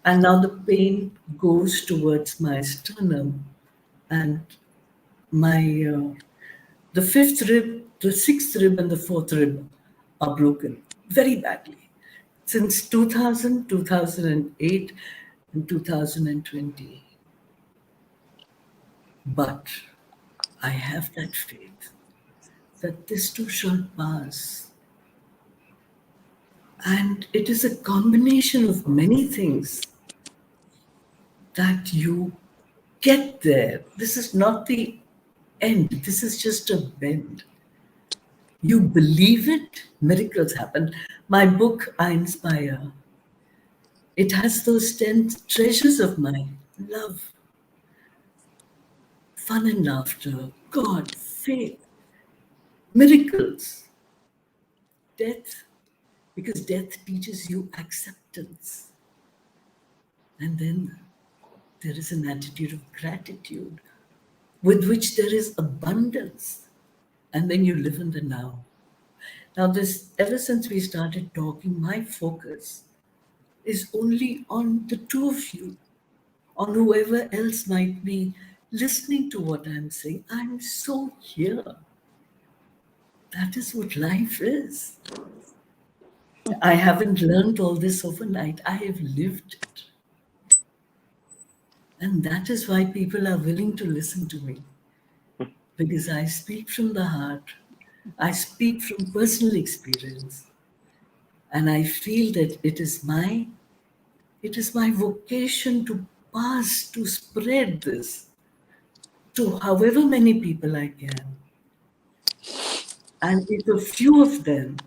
And now the pain goes towards my sternum and my the 5th rib, the 6th rib, and the 4th rib are broken very badly since 2000, 2008, and 2020. But I have that faith that this too shall pass. And it is a combination of many things that you get there. This is not the end. This is just a bend. You believe it, miracles happen. My book, I Inspire, it has those 10 treasures of mine: love, fun and laughter, God, faith, miracles, death, because death teaches you acceptance. And then there is an attitude of gratitude with which there is abundance. And then you live in the now. Now, this, ever since we started talking, my focus is only on the 2 of you, on whoever else might be listening to what I'm saying. I'm so here. That is what life is. I haven't learned all this overnight. I have lived it. And that is why people are willing to listen to me. Because I speak from the heart. I speak from personal experience. And I feel that it is my vocation to pass, to spread this to however many people I can. And if a few of them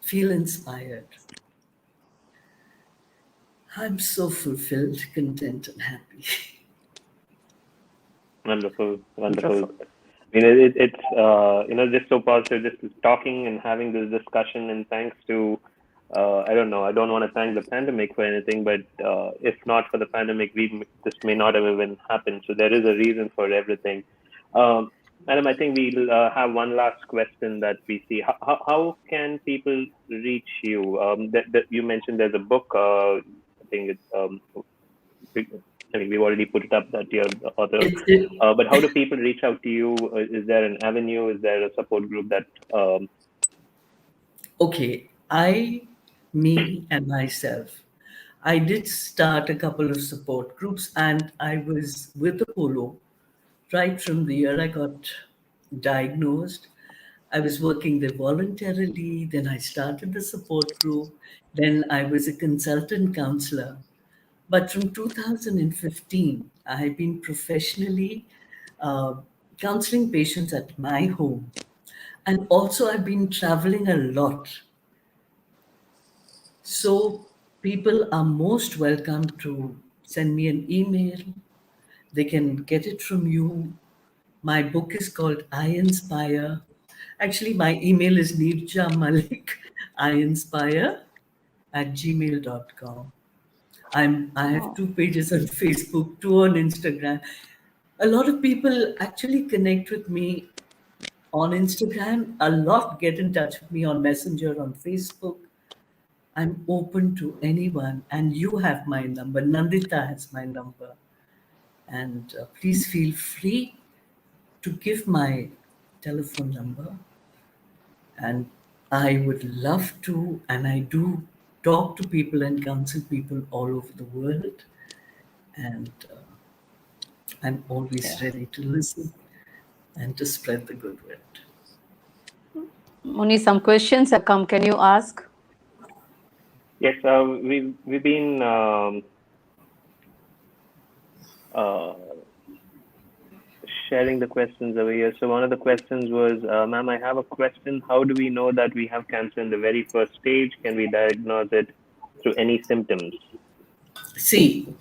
feel inspired, I'm so fulfilled, content, and happy. Wonderful, wonderful. I mean, it's just so positive, just talking and having this discussion. And thanks to, I don't want to thank the pandemic for anything, but if not for the pandemic, this may not have even happened. So there is a reason for everything. Madam, I think we'll have one last question that we see. How can people reach you? That you mentioned there's a book. I think it's. I mean, we've already put it up that you're the author. But how do people reach out to you? Is there an avenue? Is there a support group that? Okay, me and myself. I did start a couple of support groups, and I was with Apollo right from the year I got diagnosed. I was working there voluntarily. Then I started the support group. Then I was a consultant counselor. But from 2015, I have been professionally counseling patients at my home. And also I've been traveling a lot. So people are most welcome to send me an email. They can get it from you. My book is called I Inspire. Actually, my email is Neerja Malik, iinspire@gmail.com. I have 2 pages on Facebook, 2 on Instagram. A lot of people actually connect with me on Instagram. A lot get in touch with me on Messenger, on Facebook. I'm open to anyone, and you have my number. Nandita has my number. And please feel free to give my telephone number. And I would love to, and I do talk to people and counsel people all over the world. And I'm always Yeah. ready to listen and to spread the good word. Muni, some questions have come. Can you ask? Yes, we've been sharing the questions over here. So one of the questions was, ma'am, I have a question. How do we know that we have cancer in the very first stage? Can we diagnose it through any symptoms? See,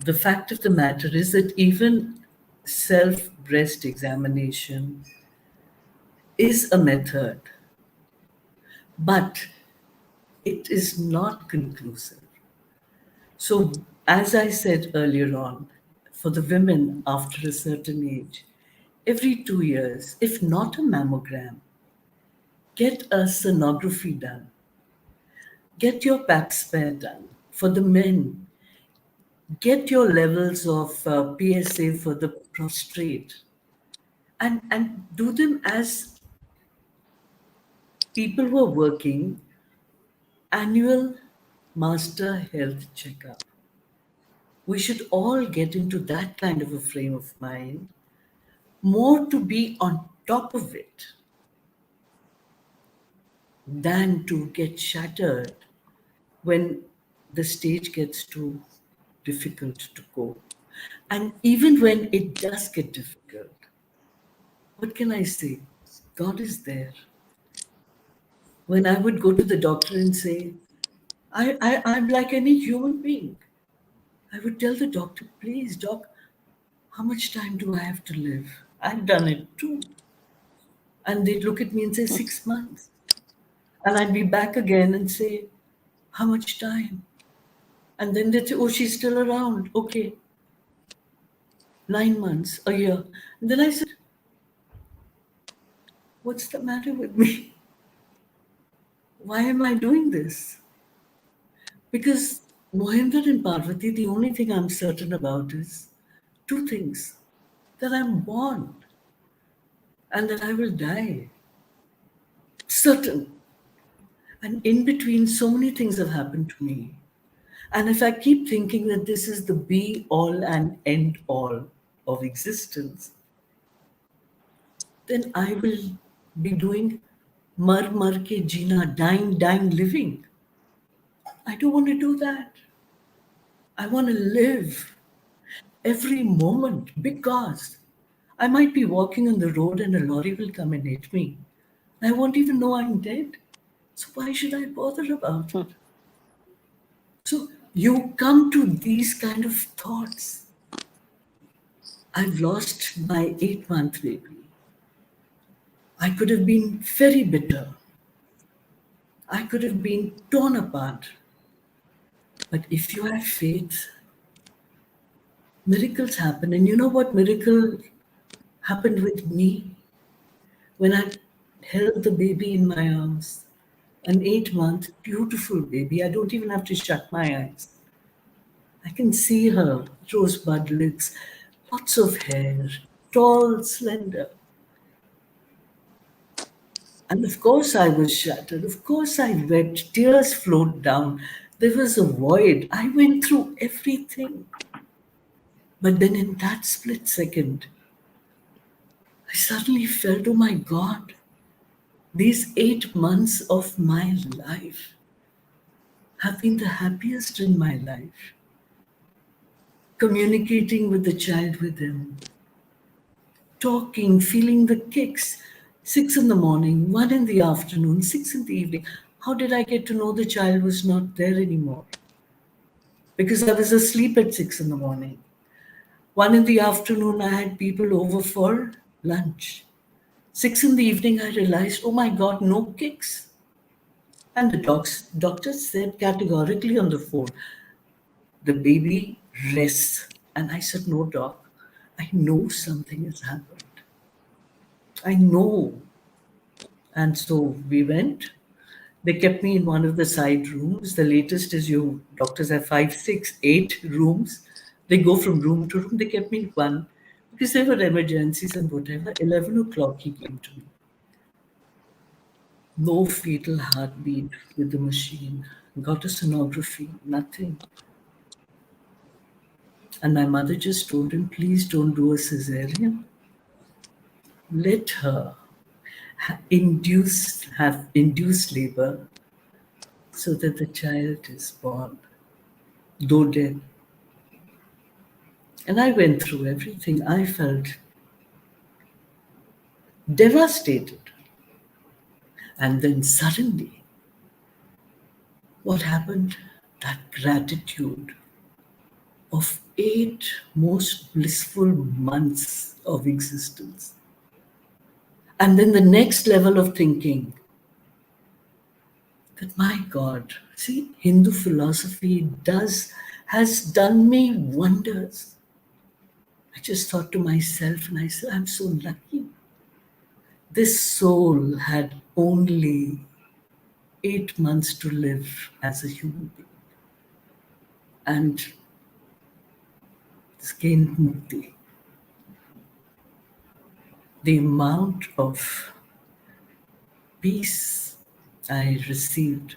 the fact of the matter is that even self breast examination is a method, but it is not conclusive. So, as I said earlier on, for the women after a certain age, every 2 years, if not a mammogram, get a sonography done, get your pap smear done. For the men, get your levels of PSA for the prostate, and do them as people who are working annual master health checkup. We should all get into that kind of a frame of mind, more to be on top of it than to get shattered when the stage gets too difficult to go. And even when it does get difficult, what can I say? God is there. When I would go to the doctor and say, I'm like any human being, I would tell the doctor, please, doc, how much time do I have to live? I've done it too. And they'd look at me and say, 6 months. And I'd be back again and say, how much time? And then they'd say, oh, she's still around. Okay. 9 months, a year. And then I said, what's the matter with me? Why am I doing this? Because Mohinder and Parvati, the only thing I'm certain about is two things: that I'm born and that I will die. Certain. And in between, so many things have happened to me. And if I keep thinking that this is the be all and end all of existence, then I will be doing mar ke jeena, dying living. I don't want to do that. I want to live every moment, because I might be walking on the road and a lorry will come and hit me. I won't even know I'm dead. So why should I bother about it? So you come to these kind of thoughts. I've lost my 8-month baby. I could have been very bitter. I could have been torn apart. But if you have faith, miracles happen. And you know what miracle happened with me? When I held the baby in my arms, an 8-month beautiful baby. I don't even have to shut my eyes. I can see her rosebud lips, lots of hair, tall, slender. And of course I was shattered. Of course I wept. Tears flowed down. There was a void. I went through everything. But then in that split second, I suddenly felt, oh my God, these 8 months of my life have been the happiest in my life. Communicating with the child within, talking, feeling the kicks. 6 in the morning, 1 in the afternoon, 6 in the evening. How did I get to know the child was not there anymore? Because I was asleep at 6 in the morning. 1 in the afternoon, I had people over for lunch. 6 in the evening, I realized, oh my God, no kicks. And the doctor said categorically on the phone, the baby rests. And I said, no, doc, I know something has happened. I know. And so we went. They kept me in one of the side rooms. The latest is doctors have 5, 6, 8 rooms. They go from room to room. They kept me in one because there were emergencies and whatever. 11 o'clock he came to me. No fatal heartbeat with the machine. Got a sonography, nothing. And my mother just told him, please don't do a cesarean. Let her have induced labor so that the child is born, though dead. And I went through everything. I felt devastated. And then suddenly, what happened? That gratitude of 8 most blissful months of existence. And then the next level of thinking that, my God, see, Hindu philosophy has done me wonders. I just thought to myself, and I said, I'm so lucky. This soul had only 8 months to live as a human being. And it's gained mukti. The amount of peace I received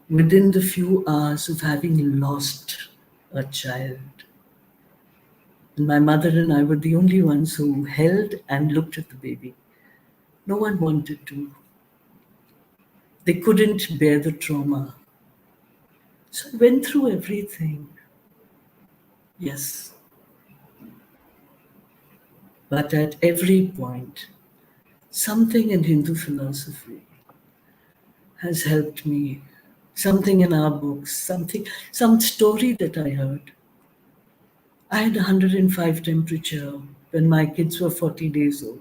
within the few hours of having lost a child. And my mother and I were the only ones who held and looked at the baby. No one wanted to. They couldn't bear the trauma. So I went through everything. Yes. But at every point, something in Hindu philosophy has helped me. Something in our books, some story that I heard. I had 105 temperature when my kids were 40 days old.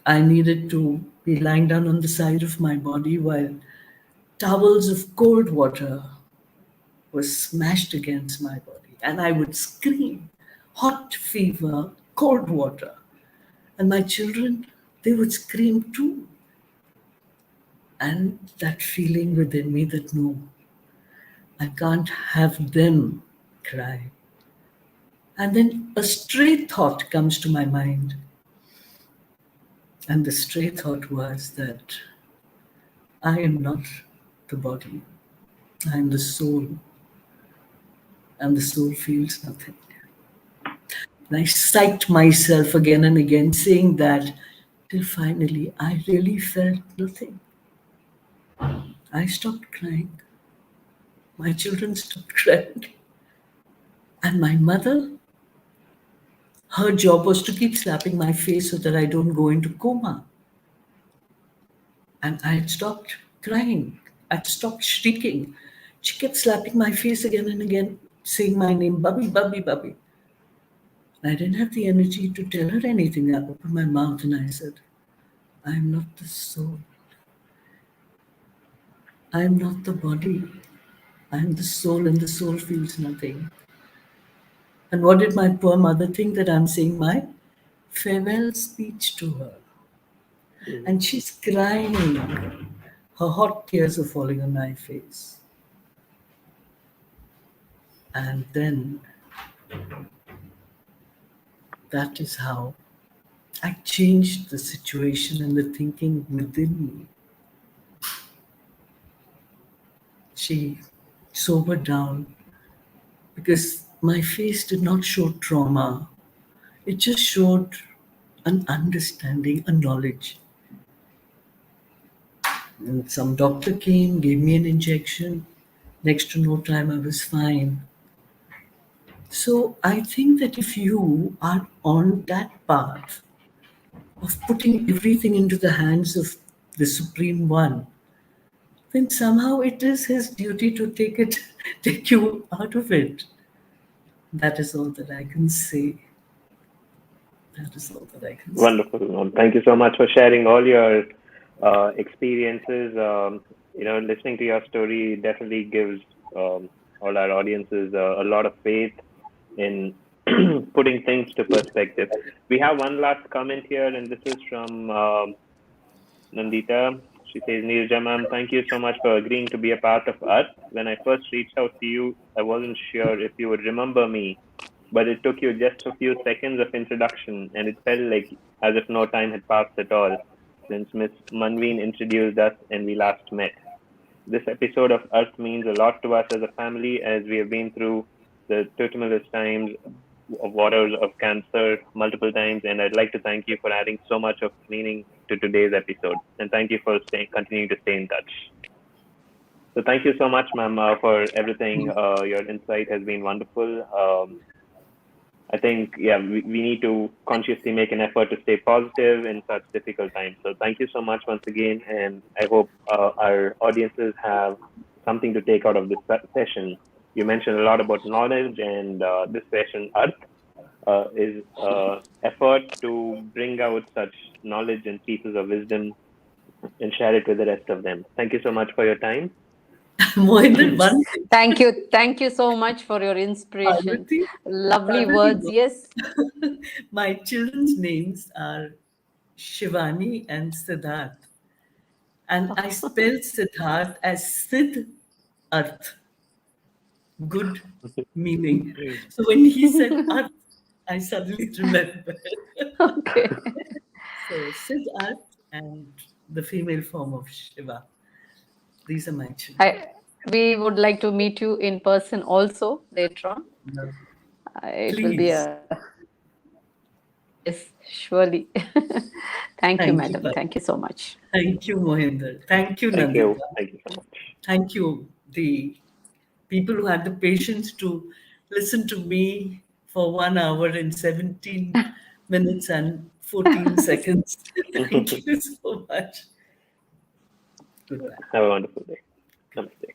I needed to be lying down on the side of my body while towels of cold water were smashed against my body. And I would scream, hot fever, cold water. And my children, they would scream too. And that feeling within me that no, I can't have them cry. And then a stray thought comes to my mind. And the stray thought was that I am not the body, I am the soul. And the soul feels nothing. And I psyched myself again and again, saying that till finally I really felt nothing. I stopped crying. My children stopped crying. And my mother, her job was to keep slapping my face so that I don't go into coma. And I had stopped crying. I'd stopped shrieking. She kept slapping my face again and again, saying my name, Bubby, Bubby, Bubby. I didn't have the energy to tell her anything. I opened my mouth and I said, I am not the soul. I am not the body. I am the soul, and the soul feels nothing. And what did my poor mother think? That I'm saying my farewell speech to her. And she's crying. Her hot tears are falling on my face. And then that is how I changed the situation and the thinking within me. She sobered down because my face did not show trauma. It just showed an understanding, a knowledge. And some doctor came, gave me an injection. Next to no time, I was fine. So I think that if you are on that path of putting everything into the hands of the Supreme One, then somehow it is his duty to take you out of it. That is all that I can say. That is all that I can say. Wonderful. Thank you so much for sharing all your experiences. Listening to your story definitely gives all our audiences a lot of faith in putting putting things to perspective. We have one last comment here, and this is from Nandita. She says, Neerja ma'am, thank you so much for agreeing to be a part of Arth. When I first reached out to you, I wasn't sure if you would remember me, but it took you just a few seconds of introduction, and it felt like as if no time had passed at all since Miss Manveen introduced us and we last met. This episode of Arth means a lot to us as a family, as we have been through the tumultuous times of waters of cancer multiple times, and I'd like to thank you for adding so much of meaning to today's episode, and thank you for continuing to stay in touch. So thank you so much, ma'am, for everything. Your insight has been wonderful. I think, we need to consciously make an effort to stay positive in such difficult times. So thank you so much once again, and I hope our audiences have something to take out of this session. You mentioned a lot about knowledge, and this session, Arth, is effort to bring out such knowledge and pieces of wisdom and share it with the rest of them. Thank you so much for your time. Mohinder, one thing. Thank you so much for your inspiration. Parvati, Lovely Parvati, words. Yes. My children's names are Shivani and Siddharth. And I spell Siddharth as Sid Arth. Good meaning. So when he said Arth, I suddenly remembered. Okay. So Sid Arth and the female form of Shiva. These are my children. We would like to meet you in person also later on. It will be Please. Yes, surely. Thank you, Thank you, madam. Parvati. Thank you so much. Thank you, Mohinder. Thank you, Thank Nandita. you. Thank you so much. Thank you, the people who had the patience to listen to me for 1 hour and 17 minutes and 14 seconds. Thank you so much. Goodbye. Have a wonderful day. Namaste.